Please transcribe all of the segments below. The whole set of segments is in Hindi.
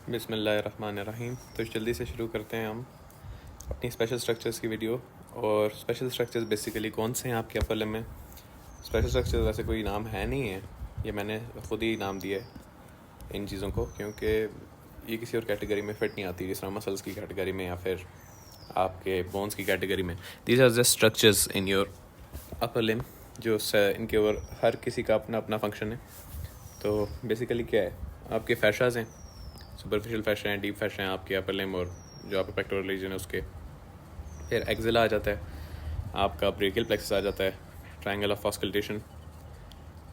बिस्मिल्लाहिर्रहमानिर्रहीम। तो जल्दी से शुरू करते हैं हम अपनी स्पेशल स्ट्रक्चर्स की वीडियो। और स्पेशल स्ट्रक्चर्स बेसिकली कौन से हैं आपके अपर लिम्ब में। स्पेशल स्ट्रक्चर्स वैसे कोई नाम है नहीं है, ये मैंने ख़ुद ही नाम दिया है इन चीज़ों को, क्योंकि ये किसी और कैटेगरी में फ़िट नहीं आती, जिस तरह मसल्स की कैटेगरी में या फिर आपके बोन्स की कैटेगरी में। These are just structures in your upper limb, जो इनके और हर किसी का अपना अपना फंक्शन है। तो बेसिकली क्या है, आपके फैशाज हैं, सुपरफिशियल फैशा हैं, डीप फैशा हैं आपके अपर लिम्ब और जो आपका पेक्टोरल रीजन है उसके। फिर एक्जिला आ जाता है, आपका ब्रेकियल प्लेक्सस आ जाता है, ट्रायंगल ऑफ ऑस्कल्टेशन,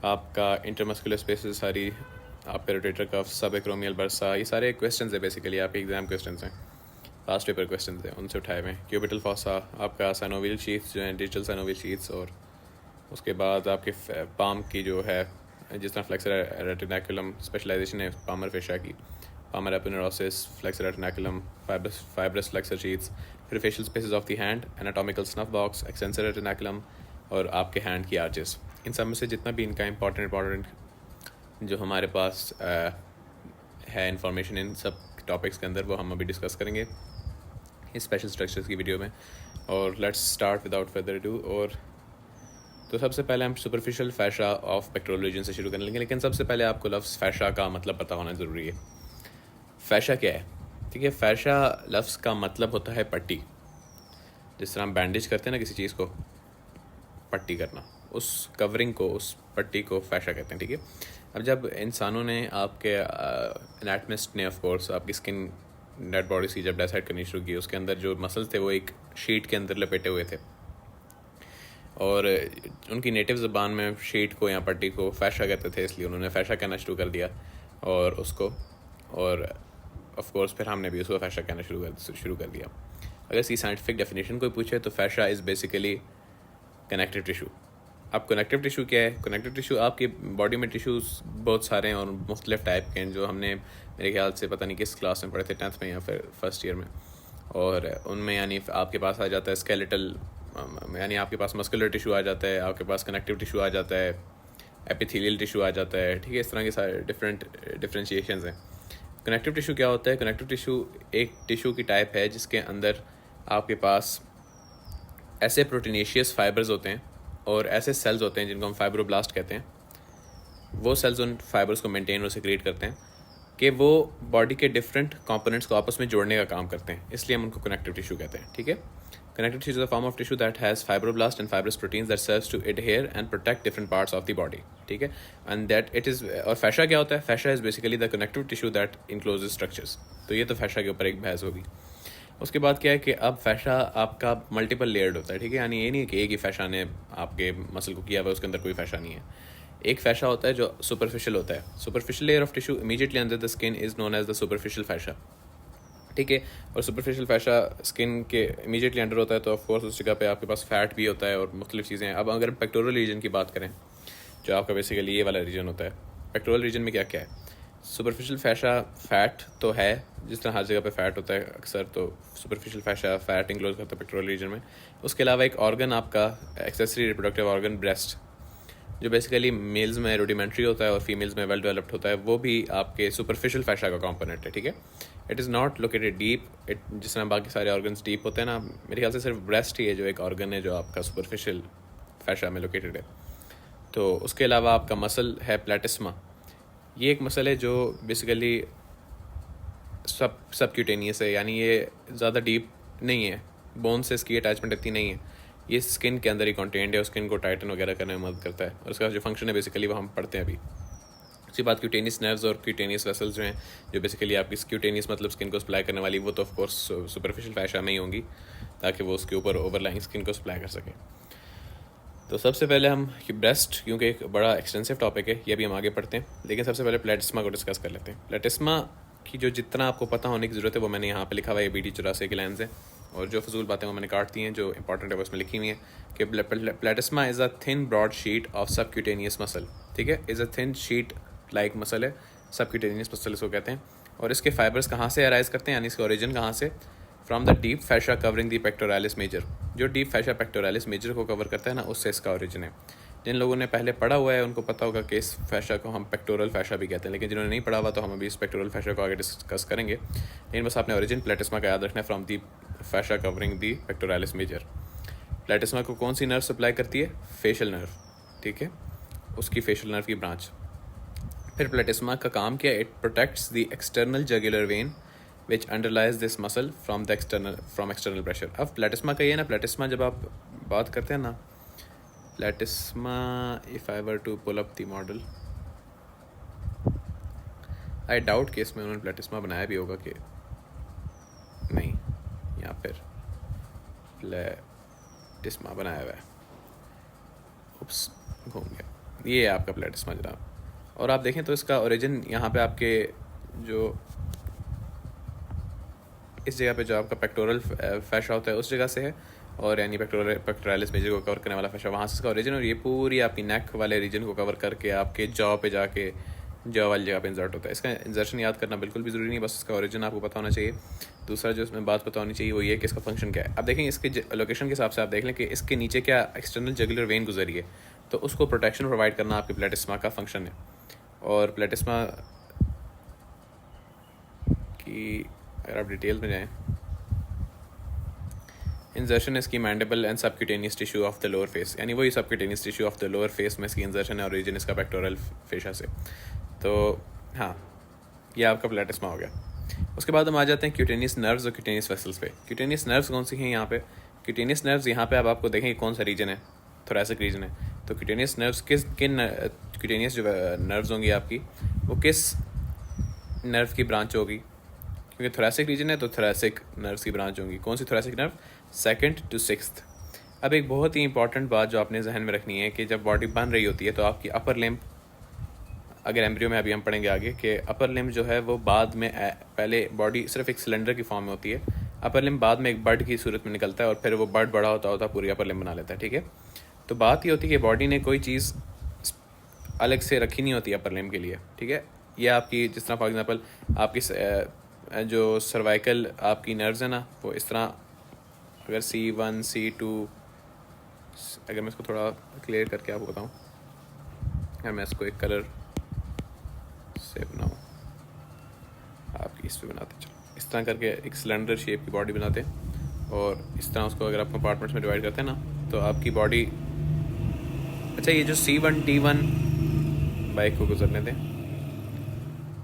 आपका इंटरमस्कुलर स्पेसेस सारी, आपका रोटेटर कफ, सब एक्रोमियल बर्सा, ये सारे क्वेश्चंस है बेसिकली आपके एग्जाम क्वेश्चंस हैं, पास्ट पेपर क्वेश्चंस हैं, उनसे उठाए हुए हैं। क्यूबिटल फॉसा, आपका साइनोवियल शीथ्स जो हैं, डिजिटल साइनोवियल शीथ्स, और उसके बाद आपके पाम की जो है, जिस तरह फ्लेक्सर रेटिनाकुलम स्पेशलाइजेशन है पामर फेशा की, palmar aponeurosis, flexor retinaculum, fibrous flexor sheaths, फिर fascial spaces of the hand, anatomical snuff box, extensor retinaculum, और आपके हैंड की आर्चेस। इन सब में से जितना भी इनका इंपॉर्टेंट जो हमारे पास है इंफॉर्मेशन इन सब टॉपिक्स के अंदर, वो हम अभी डिस्कस करेंगे इस स्पेशल स्ट्रक्चर्स की वीडियो में। और let's start without further do. और तो सबसे पहले हम सुपरफिशियल फैशा ऑफ पेक्टोरल रीजन से शुरू कर लेंगे, लेकिन सबसे पहले आपको लफ्ज़ फैशा का मतलब पता होना ज़रूरी है। फैशा क्या है? ठीक है, फैशा लफ्ज़ का मतलब होता है पट्टी। जिस तरह हम बैंडेज करते हैं ना किसी चीज़ को, पट्टी करना, उस कवरिंग को, उस पट्टी को फैशा कहते हैं। ठीक है, अब जब इंसानों ने, आपके एनाटमिस्ट ने ऑफ कोर्स आपकी स्किन डेड बॉडी से जब डिसाइड करनी शुरू की, उसके अंदर जो मसल्स थे वो एक शीट के अंदर लपेटे हुए थे, और उनकी नेटिव ज़बान में शीट को या पट्टी को फैशा कहते थे, इसलिए उन्होंने फैशा कहना शुरू कर दिया और उसको, और ऑफ कोर्स फिर हमने भी उसको फैशा कहना शुरू कर दिया। अगर इसकी साइंटिफिक डेफिनेशन कोई पूछे तो फैशा इज़ बेसिकली कनेक्टिव टिशू। अब कनेक्टिव टिशू क्या है? कनेक्टिव टिशू, आपकी बॉडी में टिश्यूज़ बहुत सारे हैं और मुख्तलिफ टाइप के हैं, जो हमने मेरे ख्याल से पता नहीं किस क्लास में पढ़े थे, 10th में या फिर फर्स्ट ईयर में। और उनमें यानी आपके पास आ जाता है स्केलेटल, यानी आपके पास मस्कुलर टिशू आ जाता है, आपके पास कनेक्टिव टिशू आ जाता है, एपिथेलियल टिशू आ जाता है। ठीक है, इस तरह के सारे डिफरेंशिएशंस हैं। कनेक्टिव टिशू क्या होता है? कनेक्टिव टिशू एक टिशू की टाइप है जिसके अंदर आपके पास ऐसे प्रोटीनेशियस फाइबर्स होते हैं और ऐसे सेल्स होते हैं जिनको हम फाइब्रोब्लास्ट कहते हैं। वो सेल्स उन फाइबर्स को मेंटेन और सिक्रेट करते हैं कि वो बॉडी के डिफरेंट कंपोनेंट्स को आपस में जोड़ने का काम करते हैं, इसलिए हम उनको कनेक्टिव टिशू कहते हैं। ठीक है, connective tissue is a form of tissue that has fibroblast and fibrous proteins that serves to adhere and protect different parts of the body. ठीक है, एंड दैट इट इज़, और फैशा क्या होता है? Fascia is basically the connective tissue that encloses structures. तो ये तो फैशा के ऊपर एक बहस होगी। उसके बाद क्या है कि अब फैशा आपका मल्टीपल लेयर्ड होता है। ठीक है, यानी ये नहीं है कि एक ही फैशा ने आपके मसल को किया हुआ है, उसके अंदर कोई फैशा नहीं है। एक फैशा होता है जो सुपरफिशियल होता है। Superficial layer of tissue immediately under the skin is known as the superficial fascia. ठीक है, और सुपरफिशियल फैशा स्किन के इमीडिएटली अंडर होता है, तो ऑफकोर्स उस जगह पे आपके पास फैट भी होता है और मुख्तलिफ चीज़ें हैं। अब अगर पेक्टोरल रीजन की बात करें, जो आपका बेसिकली ये वाला रीजन होता है, पेक्टोरल रीजन में क्या क्या है? सुपरफिशियल फैशा फैट तो है, जिस तरह हर जगह पे फैट होता है अक्सर, तो सुपरफिशियल फैशा फैट इंक्लोज करता है पेक्टोरल रीजन में। उसके अलावा एक ऑर्गन आपका एक्सेसरी रिप्रोडक्टिव ऑर्गन ब्रेस्ट, जो बेसिकली मेल्स में रूडिमेंट्री होता है और फीमेल्स में वेल डेवलप्ड होता है, वो भी आपके सुपरफिशियल फैशा का कंपोनेंट है। ठीक है, it is not located deep, it जिस तरह बाकी सारे ऑर्गन्स डीप होते हैं ना, मेरे ख्याल से सिर्फ ब्रेस्ट ही है जो एक ऑर्गन है जो आपका सुपरफिशियल फैशा में लोकेटेड है। तो उसके अलावा आपका मसल है प्लेटिस्मा। ये एक मसल है जो बेसिकली सबक्यूटेनियस है, यानी ये ज़्यादा डीप नहीं है, बोन से इसकी अटैचमेंट इतनी नहीं है, ये स्किन के अंदर ही कंटेंट है, स्किन को टाइटन वगैरह करने में मदद करता है, और उसका जो फंक्शन है बेसिकली वो हम पढ़ते हैं अभी। उसके बाद क्यूटेनियस नर्व्स और क्यूटेनियस वेसल्स जो हैं, जो बेसिकली आपकी क्यूटेनियस मतलब स्किन को सप्लाई करने वाली, वो तो ऑफ कोर्स सुपरफिशियल फैशा में ही होंगी, ताकि वो उसके ऊपर ओवरलाइंग स्किन को सप्लाई कर सकें। तो सबसे पहले हम ब्रेस्ट, क्योंकि एक बड़ा एक्सटेंसिव टॉपिक है, ये भी हम आगे पढ़ते हैं, लेकिन सबसे पहले प्लेटिस्मा को डिस्कस कर लेते हैं। प्लेटिस्मा की जो जितना आपको पता होने की ज़रूरत है वो मैंने यहाँ पे लिखा हुआ है, BD84 की लाइन्स हैं, और जो फजूल बातें वो मैंने काट दी हैं, जो इंपॉर्टेंट है वो इसमें लिखी हुई हैं कि platysma is a thin broad sheet of subcutaneous muscle. ठीक है, is a thin sheet like muscle है, सबक्यूटेनियस मसल इसको कहते हैं। और इसके फाइबर्स कहाँ से अराइज करते हैं, यानी इसका ओरिजिन कहाँ से? From the deep fascia covering the pectoralis major. जो डीप फैशा पेक्टोरालिस मेजर को कवर करता है ना, उससे इसका ओरिजिन है। जिन लोगों ने पहले पढ़ा हुआ है उनको पता होगा कि इस फैशा को हम पेक्टोरल फैशा भी कहते हैं, लेकिन जिन्होंने नहीं पढ़ा हुआ तो हम अभी इस पेक्टोरल फैशा को आगे डिस्कस करेंगे। लेकिन बस आपने ओरिजिन प्लेटिस्मा का याद रखना है, from the fascia covering the pectoralis major. Platysma को कौन सी नर्व सप्लाई करती है? फेशियल नर्व, ठीक है, उसकी फेशियल नर्व की ब्रांच। फिर प्लेटिस्मा का काम क्या है? It protects the external jugular vein which underlies this muscle from external pressure. अब प्लेटिस्मा का ये ना, प्लेटिस्मा जब आप बात करते हैं ना, platysma, if I were to pull up the model, I doubt कि इसमें उन्होंने प्लेटिस्मा बनाया भी होगा कि नहीं, या फिर प्लेटिस्मा बनाया हुआ है, उप्स घूम गया। ये है आपका प्लेटिस्मा जनाब। और आप देखें तो इसका ओरिजिन यहाँ पे आपके जो इस जगह पे जो आपका पेक्टोरल फैशा होता है उस जगह से है, और यानी पेक्टोरालिस मेजर को कवर करने वाला फैशा वहाँ से इसका ओरिजिन, और ये पूरी आपकी नेक वाले रीजन को कवर करके आपके जॉ पे जाके जॉ वाली जगह पे इंसर्ट होता है। इसका इंसर्शन याद करना बिल्कुल भी ज़रूरी नहीं, बस इसका ओरिजिन आपको पता होना चाहिए। दूसरा जो इसमें बात पता होनी चाहिए वो ये कि इसका फंक्शन क्या है। अब देखें इसके लोकेशन के हिसाब से आप देख लें कि इसके नीचे क्या एक्सटर्नल जगुलर वेन गुजरी है, तो उसको प्रोटेक्शन प्रोवाइड करना आपके प्लेटिस्मा का फंक्शन है। और प्लेटिस्मा की अगर आप डिटेल में जाएँ, इंजर्शन इसकी mandible and subcutaneous tissue of the lower face, यानी वही subcutaneous tissue of the lower face में इसकी इंजर्शन है, और ओरिजिन इसका पेक्टोरल फेशा से। तो हाँ, ये आपका प्लेटिस्मा हो गया। उसके बाद हम आ जाते हैं क्यूटेनियस नर्व्स और क्यूटेनियस वेसल्स पे। क्यूटेनियस नर्व्स कौन सी हैं यहाँ पे? क्यूटेनियस नर्व्स यहाँ पे अब आपको देखें कौन सा रीजन है, थोरेसिक रीजन है। तो क्यूटेनियस नर्व्स किन क्यूटेनियस जो नर्व्स होंगी आपकी, वो किस नर्व की ब्रांच होगी? क्योंकि थोरेसिक रीजन है तो थोरेसिक नर्व्स की ब्रांच होंगी। कौन सी thoracic nerve? 2nd to 6th। अब एक बहुत ही इंपॉर्टेंट बात जो आपने जहन में रखनी है कि जब बॉडी बन रही होती है तो आपकी अपर लिम्ब, अगर एम्ब्रियो में अभी हम पढ़ेंगे आगे कि अपर लिम्ब जो है वो बाद में, पहले बॉडी सिर्फ एक सिलेंडर की फॉर्म में होती है, अपर लिम्ब बाद में एक बर्ड की सूरत में निकलता है, और फिर वो बर्ड बड़ा होता होता पूरी अपर लिम्ब बना लेता है, ठीक है। तो बात ये होती है कि बॉडी ने कोई चीज़ अलग से रखी नहीं होती अपर लिम्ब के लिए, ठीक है। ये आपकी, जिस तरह फॉर एग्जांपल आपकी जो सर्वाइकल आपकी नर्व्स है ना, वो इस तरह, अगर C1 C2, अगर मैं इसको थोड़ा क्लियर करके आपको बताऊँ, अगर मैं इसको एक कलर से बनाऊँ, आपकी इस पर बनाते चलो, इस तरह करके एक सिलेंडर शेप की बॉडी बनाते हैं, और इस तरह उसको अगर आप कंपार्टमेंट्स में डिवाइड करते हैं ना, तो आपकी बॉडी, अच्छा ये जो C1 T1, बाइक को गुजरने दें,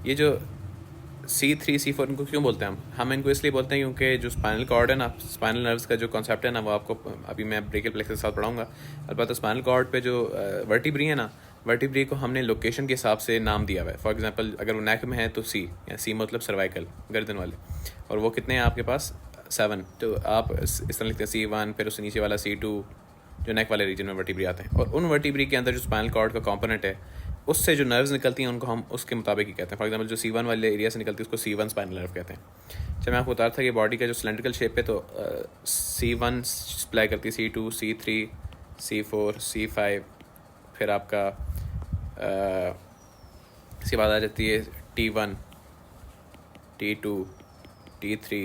ये जो C3 C4 इनको क्यों बोलते हैं हम इनको इसलिए बोलते हैं क्योंकि जो स्पाइनल कॉर्ड है ना, स्पाइनल नर्व्स का जो कॉन्सेप्ट है ना, वो आपको अभी मैं ब्रेकियल प्लेक्स के साथ पढ़ाऊंगा। अलबत्ता स्पाइनल कॉर्ड पे जो वर्टिब्री है ना, वर्टिब्री को हमने लोकेशन के हिसाब से नाम दिया हुआ है। फॉर एग्जांपल अगर वो नेक में है तो C, या C मतलब सर्वाइकल, गर्दन वाले, और वो कितने हैं आपके पास? 7। तो आप इस तरह लिखते हैं C1, फिर उससे नीचे वाला C2, जो नेक वाले रीजन में वर्टिब्री आते हैं, और उन वर्टिब्री के अंदर जो स्पाइनल कॉर्ड का कॉम्पोनेंट है, उससे जो नर्व्स निकलती हैं उनको हम उसके मुताबिक ही कहते हैं। फॉर एग्जांपल जो C1 वाले एरिया से निकलती है उसको C1 स्पाइनल नर्व कहते हैं। जब मैं आपको बता रहा था कि बॉडी का जो सिलेंड्रिकल शेप है, तो C1 सप्लाई करती है C2 C3 C4 C5, फिर आपका इसके बाद आ जाती है T1 T2 T3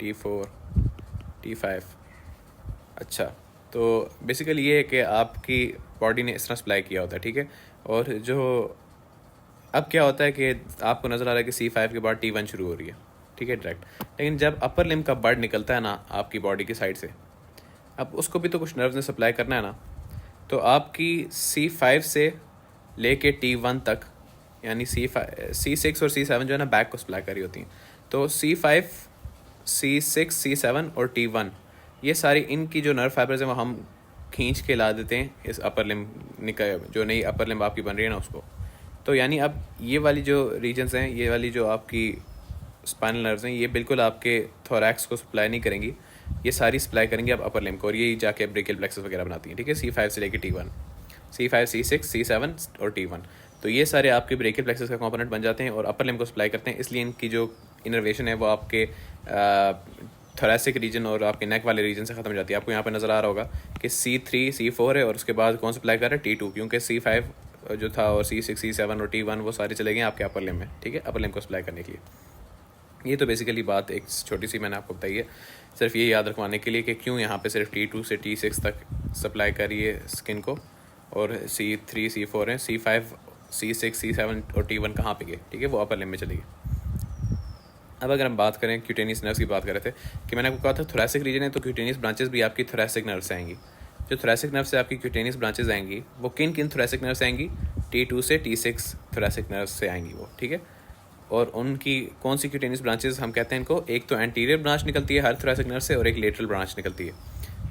T4 T5। अच्छा, तो बेसिकली ये है कि आपकी बॉडी ने इस तरह सप्लाई किया होता है, ठीक है। और जो अब क्या होता है कि आपको नज़र आ रहा है कि C5 के बाद T1 शुरू हो रही है, ठीक है, डायरेक्ट। लेकिन जब अपर लिम्ब का बर्ड निकलता है ना आपकी बॉडी की साइड से, अब उसको भी तो कुछ नर्व्स ने सप्लाई करना है ना, तो आपकी C5 से लेके T1 तक, यानी C6 और C7 जो है ना बैक को सप्लाई कर रही होती हैं। तो C5 C6 C7 और T1, ये सारी इनकी जो नर्व फाइबर्स हैं वो हम खींच के ला देते हैं इस अपर लिम्ब जो नई अपर लिम्ब आपकी बन रही है ना उसको। तो यानी अब ये वाली जो रीजन्स हैं, ये वाली जो आपकी स्पाइनल नर्व्स हैं, ये बिल्कुल आपके थोरैक्स को सप्लाई नहीं करेंगी, ये सारी सप्लाई करेंगी अब अपर लिम्ब को, और ये जाके ब्रेकियल प्लेक्सस वगैरह बनाती हैं, ठीक है। C5 से लेके T1, C5 C6 C7 और T1, तो ये सारे आपके ब्रेकियल प्लेक्सस का कंपोनेंट बन जाते हैं और अपर लिम्ब को सप्लाई करते हैं। इसलिए इनकी जो इनर्वेशन है वो आपके थोरेसिक रीजन और आपके नेक वाले रीजन से ख़त्म हो जाती है। आपको यहाँ पे नज़र आ रहा होगा कि C3 C4 है, और उसके बाद कौन सप्लाई कर रहा है? T2, क्योंकि C5 जो था और C6 C7 और T1 वो सारे चले गए आपके अपर लिम्ब में, ठीक है, अपर लिम्ब को सप्लाई करने के लिए। ये तो बेसिकली बात एक छोटी सी मैंने आपको बताई है, सिर्फ ये याद रखवाने के लिए कि क्यों यहाँ पे सिर्फ T2 से T6 तक सप्लाई करिए स्किन को, और C3 C4 हैं, C5 C6 C7 और T1 कहाँ पे गए, ठीक है, वो अपर लिम्ब में चली गई। अब अगर हम बात करें क्यूटेनियस नर्व्स की बात कर रहे थे कि मैंने आपको कहा था थोरैसिक रीजन है, तो क्यूटेनियस ब्रांचेस भी आपकी थोरैसिक नर्व से आएंगी। जो थोरैसिक नर्व से आपकी क्यूटेनियस ब्रांचेस आएंगी वो किन किन थोरैसिक नर्व से आएंगी, T2 से T6 थोरैसिक नर्व से आएंगी वो, ठीक है। और उनकी कौन सी क्यूटेनियस ब्रांचेस हम कहते हैं इनको, एक तो एंटीरियर ब्रांच निकलती है हर थोरैसिक नर्व से और एक लेटरल ब्रांच निकलती है।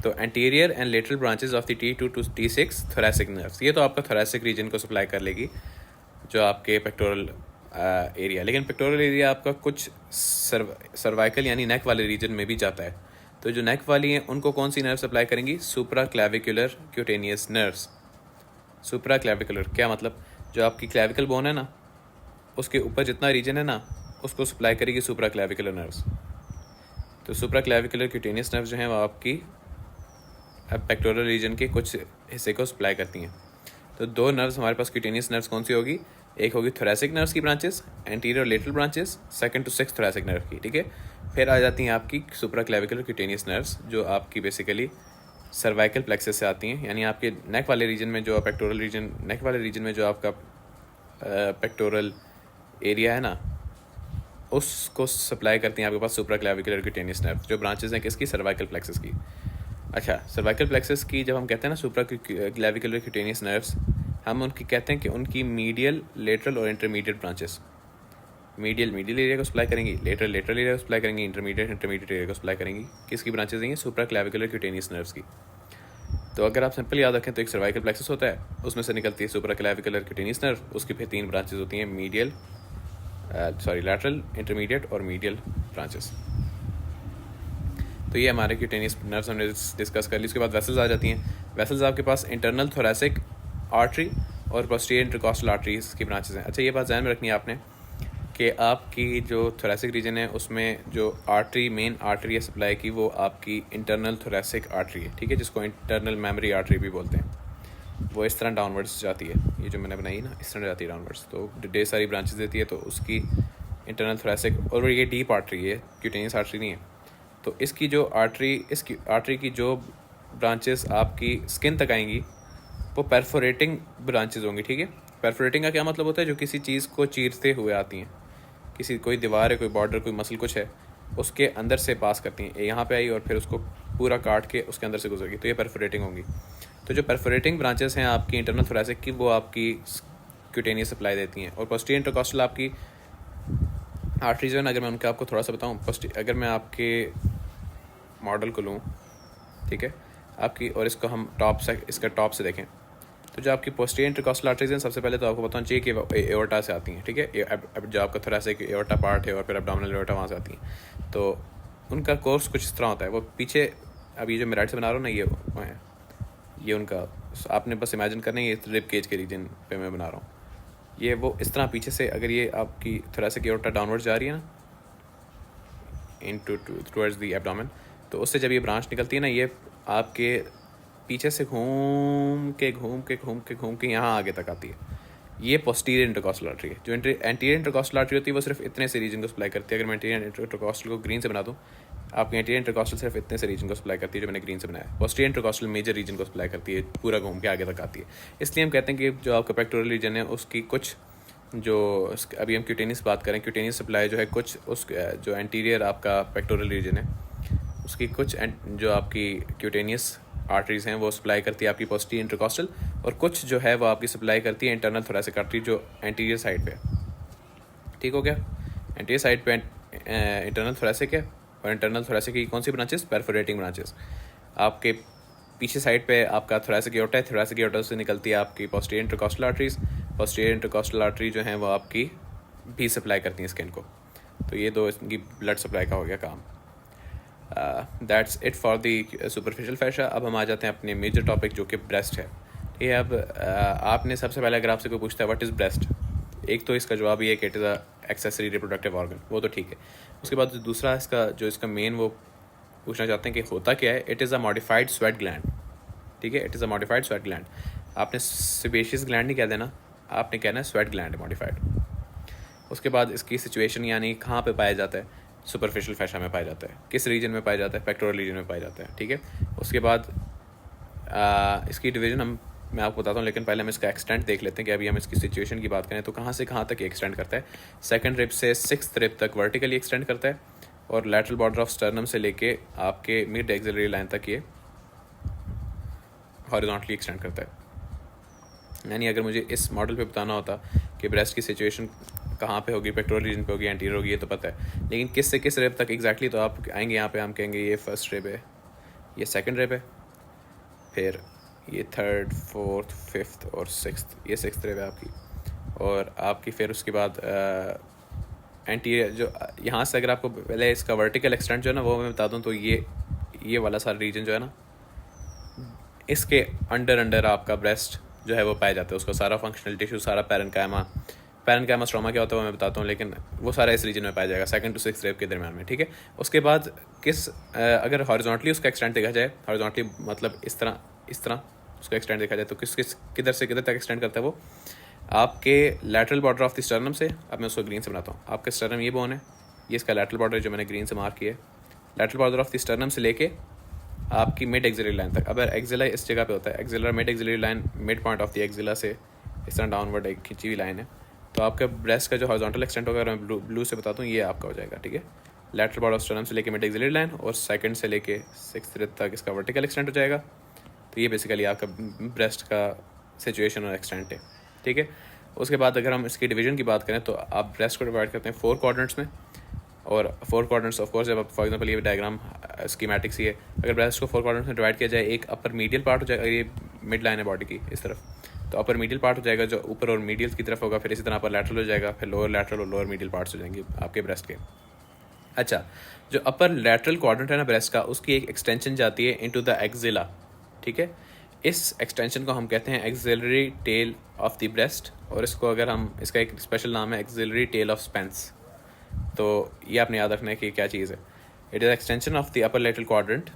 तो anterior and lateral branches of the T2 to T6 thoracic nerves, ये तो आपका थोरैसिक रीजन को सप्लाई कर लेगी जो आपके पेक्टोरल एरिया। लेकिन पेक्टोरल एरिया आपका कुछ सर्वाइकल यानी नेक वाले रीजन में भी जाता है। तो जो नेक वाली हैं उनको कौन सी नर्व सप्लाई करेंगी, सुप्रा क्लैविकुलर क्यूटेनियस नर्व्स। सुप्रा क्लैविकुलर क्या मतलब, जो आपकी क्लैविकल बोन है ना उसके ऊपर जितना रीजन है ना उसको सप्लाई करेगी सुप्रा क्लैविकुलर नर्व्स। तो सुप्रा क्लैविकुलर क्यूटेनियस नर्व्स जो हैं वो आपकी पेक्टोरल रीजन के कुछ हिस्से को सप्लाई करती हैं। तो दो नर्व्स हमारे पास क्यूटेनियस नर्व्स कौन सी होगी, एक होगी थोरैसिक नर्व्स की branches, anterior lateral branches, 2nd to 6th thoracic nerve की, ठीक है। फिर आ जाती हैं आपकी सुप्रा क्लैविकुलर क्यूटेनियस नर्व्स जो आपकी बेसिकली सर्वाइकल प्लेक्सस से आती हैं, यानी आपके नेक वाले रीजन में जो पेक्टोरल रीजन, नेक वाले रीजन में जो आपका पेक्टोरल एरिया है ना उसको सप्लाई करती हैं आपके पास सुप्रा क्लैविकुलर क्यूटेनियस नर्व, जो ब्रांचेस हैं किसकी, सर्वाइकल प्लेक्सस की। अच्छा, सर्वाइकल प्लेक्सस की जब हम कहते हैं ना सुप्रा क्लैविकुलर क्यूटेनियस नर्व्स, हम उनकी कहते हैं कि उनकी मीडियल, लेटरल और इंटरमीडिएट ब्रांचेस, मीडियल एरिया को सप्लाई करेंगी, लेटरल एरिया को सप्लाई करेंगी, इंटरमीडिएट एरिया को सप्लाई करेंगी। किसकी ब्रांचेस हैं, सुप्रा क्लैविकुलर क्यूटेनियस नर्व्स की। तो अगर आप सिंपल याद रखें तो एक सर्वाइकल प्लेक्सस होता है, उसमें से निकलती है सुप्रा क्लैविकुलर क्यूटेनियस नर्व, उसकी फिर 3 ब्रांचेस होती हैं, लैटरल, इंटरमीडिएट और मीडियल ब्रांचेस। तो ये हमारे क्यूटेनियस नर्व्स हमने डिस्कस कर ली। उसके बाद वेसल्स आ जाती हैं। वेसल्स आपके पास इंटरनल थोरैसिक आर्टरी और पोस्टीरियर इंटरकॉस्टल आर्टरीज की ब्रांचेस हैं। अच्छा, ये बात ध्यान में रखनी है आपने कि आपकी जो थोरैसिक रीजन है उसमें जो आर्टरी, मेन आर्टरी है सप्लाई की, वो आपकी इंटरनल थोरैसिक आर्टरी है, ठीक है, जिसको इंटरनल मेमोरी आर्टरी भी बोलते हैं। वो इस तरह डाउनवर्ड्स जाती है, ये जो मैंने बनाई ना इस तरह जाती है डाउनवर्ड्स, तो ढेर सारी ब्रांचेस देती है। तो उसकी इंटरनल थोरैसिक, और ये डीप आर्टरी है, क्यूटेनियस आर्टरी नहीं है। तो इसकी जो आर्टरी, इसकी आर्टरी की जो ब्रांचेस आपकी स्किन तक आएंगी वो परफोरेटिंग ब्रांचेस होंगी, ठीक है। परफोरेटिंग का क्या मतलब होता है, जो किसी चीज़ को चीरते हुए आती हैं, किसी कोई दीवार है, कोई बॉर्डर, कोई मसल कुछ है, उसके अंदर से पास करती हैं, यहाँ पे आई और फिर उसको पूरा काट के उसके अंदर से गुजरेगी, तो ये परफोरेटिंग होंगी। तो जो परफोरेटिंग ब्रांचेस हैं आपकी इंटरनल थोरैसिक की, वो आपकी क्यूटेनियस सप्लाई देती हैं। और पोस्टीरियर इंटरकॉस्टल आपकी आर्टरीज है ना, अगर मैं उनका आपको थोड़ा सा बताऊँ, अगर मैं आपके मॉडल को लूँ, ठीक है, आपकी, और इसको हम इसका टॉप से देखें, तो जो आपकी पोस्टीरियर इंटरकॉस्टल आर्टरीज हैं सबसे पहले तो आपको बताऊँ जे के एओर्टा से आती हैं, ठीक है। जो आपका थोरैसिक एओर्टा पार्ट है और फिर एब्डोमिनल एओर्टा वहाँ से आती हैं। तो उनका कोर्स कुछ इस तरह होता है, वो पीछे, अब ये जो मैं राइट से बना रहा हूँ ना, ये वो है, ये उनका, आपने बस इमेजिन करना है ये रिब केज के रीजन पे मैं बना रहा हूँ। ये वो इस तरह पीछे से, अगर ये आपकी थोरैसिक एओर्टा डाउनवर्ड जा रही है ना टुवर्ड्स द एब्डोमेन, तो उससे जब ये ब्रांच निकलती है ना, ये आपके पीछे से घूम के यहाँ आगे तक आती है। ये पोस्टीरियर इंटरकॉस्टल आर्टरी है। जो एंटीरियर इंटरकॉस्टल आर्टरी होती है वो सिर्फ इतने से रीजन को सप्लाई करती है। अगर मैं एंटीरियर इंटरकॉस्टल को ग्रीन से बना दूँ, आपकी एंटीरियर इंटरकॉस्टल सिर्फ इतने से रीजन को सप्लाई करती है जो मैंने ग्रीन से बनाया। पोस्टीरियर इंटरकॉस्टल मेजर रीजन को सप्लाई करती है, पूरा घूम के आगे तक आती है। इसलिए हम कहते हैं कि जो आपका पेक्टोरल रीजन है उसकी कुछ, जो अभी हम क्यूटेनियस बात करें, क्यूटेनियस सप्लाई जो है कुछ उस जो एंटीरियर आपका पेक्टोरल रीजन है उसकी कुछ जो आपकी क्यूटेनियस आर्टरीज हैं वो सप्लाई करती है आपकी पोस्टीरियर इंटरकॉस्टल, और कुछ जो है वो आपकी सप्लाई करती है इंटरनल थोरैसिक आर्टरी जो एंटीरियर साइड पे। ठीक हो गया, एंटीरियर साइड पे इंटरनल थोरैसिक है, और इंटरनल थोरैसिक की कौन सी ब्रांचेस, परफोरेटिंग ब्रांचेस। आपके पीछे साइड पे आपका थोरैसिक एओर्टा है, थोरैसिक एओर्टा से निकलती है आपकी posterior intercostal arteries. Posterior intercostal artery जो हैं वो आपकी भी सप्लाई करती हैं स्किन को। तो ये दो इनकी ब्लड सप्लाई का हो गया काम। That's it for the superficial fascia. अब हम आ जाते हैं अपने मेजर टॉपिक जो कि ब्रेस्ट है। ये अब आपने सबसे पहले अगर आपसे कोई पूछता है व्हाट इज़ ब्रेस्ट, एक तो इसका जवाब ये है कि it is a accessory reproductive organ, वो तो ठीक है। उसके बाद दूसरा इसका मेन वो पूछना चाहते हैं कि होता क्या है, it is a modified sweat gland. ठीक है, it is a modified sweat gland. आपने सेबेशियस ग्लैंड नहीं कह देना, आपने कहना है स्वेट ग्लैंड मॉडिफाइड। उसके बाद इसकी सिचुएशन यानी कहाँ पे पाया जाता है, सुपरफिशियल फैशा में पाया जाता है। किस रीजन में पाया जाता है, पेक्टोरल रीजन में पाया जाता है। ठीक है, उसके बाद इसकी डिवीज़न हम मैं आपको बताता हूँ, लेकिन पहले हम इसका एक्सटेंट देख लेते हैं कि अभी हम इसकी सिचुएशन की बात करें तो कहाँ से कहाँ तक एक्सटेंड करता है। सेकंड रिब से सिक्स्थ रिब तक वर्टिकली एक्सटेंड करता है और लैटरल बॉर्डर ऑफ स्टर्नम से लेके आपके मिड एक्सिलरी लाइन तक ये हॉरिजॉन्टली एक्सटेंड करता है। यानी अगर मुझे इस मॉडल पे बताना होता कि ब्रेस्ट की सिचुएशन कहाँ पे होगी, पेक्टोरल रीजन पे होगी, एंटीरियर होगी, ये तो पता है, लेकिन किस से किस रिब तक एग्जैक्टली, तो आप आएंगे यहाँ पे, हम कहेंगे ये फर्स्ट रिब है, ये सेकंड रिब है, फिर ये थर्ड, फोर्थ, फिफ्थ और सिक्स्थ, ये सिक्स्थ रिब है आपकी। और आपकी फिर उसके बाद एंटीरियर जो यहाँ से, अगर आपको पहले इसका वर्टिकल एक्सटेंट जो है ना वो मैं बता दूँ, तो ये वाला सारा रीजन जो है ना, इसके अंडर आपका ब्रेस्ट जो है वो पाया जाता है, उसका सारा फंक्शनल टिश्यू, सारा पैरेन्काइमा स्ट्रोमा क्या होता है वो मैं बताता हूँ, लेकिन वो सारा इस रीजन में पाया जाएगा, सेकंड टू सिक्स रेब के दरमियान में, ठीक है। उसके बाद अगर हॉरिजॉन्टली उसका एक्सटेंट देखा जाए, हॉरिजॉन्टली मतलब इस तरह उसका एक्सटेंट देखा जाए, तो किधर से किधर तक एक्सटेंड करता है वो, आपके lateral border of the sternum से, अब मैं उसको ग्रीन से बनाता हूँ, आपका स्टर्नम ये बोन है, ये इसका लैटरल बॉर्डर जो मैंने ग्रीन से मार्क किया है, lateral border of the sternum से लेके आपकी मिड एक्सिलरी लाइन तक। अब एक्सिला इस जगह पे होता है, एक्सिलर mid axillary line, mid point of the axilla से इस तरह डाउनवर्ड एक खिंची हुई लाइन है, तो आपका ब्रेस्ट का जो हॉरिजॉन्टल एक्सटेंट होगा, मैं ब्लू से बताता हूँ, ये आपका हो जाएगा, ठीक है। लैटरल बॉर्डर ऑफ स्टर्नम से लेके मिड एक्सिलरी लाइन और सेकंड से लेके सिक्स्थ रिब तक इसका वर्टिकल एक्सटेंट हो जाएगा। तो ये बेसिकली आपका ब्रेस्ट का सिचुएशन और एक्सटेंट है, ठीक है। उसके बाद अगर हम इसकी डिवीजन की बात करें तो आप ब्रेस्ट को डिवाइड करते हैं 4 क्वाड्रेंट्स में, और 4 क्वाड्रेंट्स ऑफ कोर्स, जब फॉर एग्जांपल ये डायग्राम स्कीमेटिक्स ही है, अगर ब्रेस्ट को 4 क्वाड्रेंट्स में डिवाइड किया जाए, एक अपर मीडियल पार्ट हो जाएगा, ये मिड लाइन है बॉडी की इस तरफ, तो अपर मीडियल पार्ट हो जाएगा जो ऊपर और मीडियल की तरफ होगा, फिर इसी तरह अपर लैटरल हो जाएगा, फिर लोअर लैटरल और लोअर मीडियल पार्ट्स हो जाएंगे आपके ब्रेस्ट के। अच्छा, जो अपर लैटरल क्वाड्रेंट है ना ब्रेस्ट का, उसकी एक एक्सटेंशन जाती है इनटू द एक्सिला, ठीक है। इस एक्सटेंशन को हम कहते हैं axillary tail of the breast, और इसको अगर हम, इसका एक स्पेशल नाम है एक्सिलरी टेल ऑफ स्पेंस। तो ये आपने याद रखना है कि क्या चीज़ है। It is extension of the upper lateral quadrant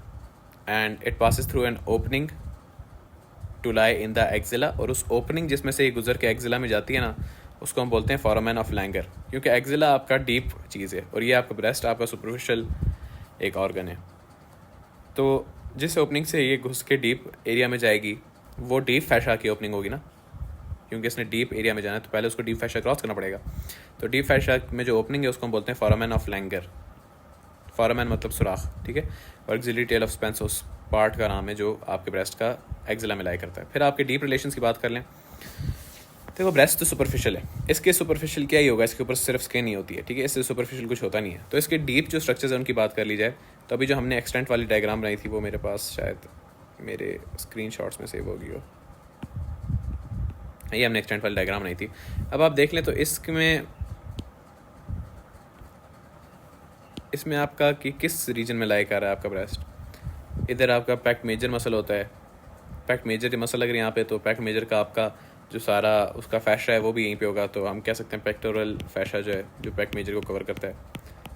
and it passes through an opening to lie in the axilla, और उस ओपनिंग जिसमें से ये गुजर के एक्सिला में जाती है ना, उसको हम बोलते हैं फोरामेन ऑफ लैंगर, क्योंकि एक्सिला आपका डीप चीज़ है और ये आपका ब्रेस्ट आपका सुपरफिशियल एक ऑर्गन है। तो जिस ओपनिंग से ये घुस के डीप एरिया में जाएगी, वो डीप फैशा की ओपनिंग होगी ना, क्योंकि इसने डीप एरिया में जाना है तो पहले उसको डीप फैशा क्रॉस करना पड़ेगा। तो डीप फैशा में जो ओपनिंग है उसको हम बोलते हैं फोरामेन ऑफ लैंगर। फोरामेन मतलब सुराख, ठीक है। और एक्सिलरी टेल ऑफ स्पेंस उस पार्ट का नाम है जो आपके ब्रेस्ट का एक्सिला में लाई करता है। फिर आपके डीप रिलेशंस की बात कर लें, देखो ब्रेस्ट तो सुपरफिशियल है, इसके सुपरफिशियल क्या ही होगा, इसके ऊपर सिर्फ स्किन ही होती है, ठीक है, इससे सुपरफिशियल कुछ होता नहीं है। तो इसके डीप जो स्ट्रक्चर्स है उनकी बात कर ली जाए, तो अभी जो हमने एक्सटेंट वाली डायग्राम बनाई थी वो मेरे पास शायद मेरे स्क्रीनशॉट्स में सेव होगी, ये हमने एक्सटेंट वाली डायग्राम बनाई थी। अब आप देख लें तो इसमें आपका कि किस रीजन में लाई कर रहा है आपका ब्रेस्ट। इधर आपका पैक्ट मेजर मसल होता है, पैक्ट मेजर मसल अगर यहाँ पे, तो पैक्ट मेजर का आपका जो सारा उसका फैशा है वो भी यहीं पे होगा, तो हम कह सकते हैं पेक्टोरल फैशा जो है, जो पैक्ट मेजर को कवर करता है,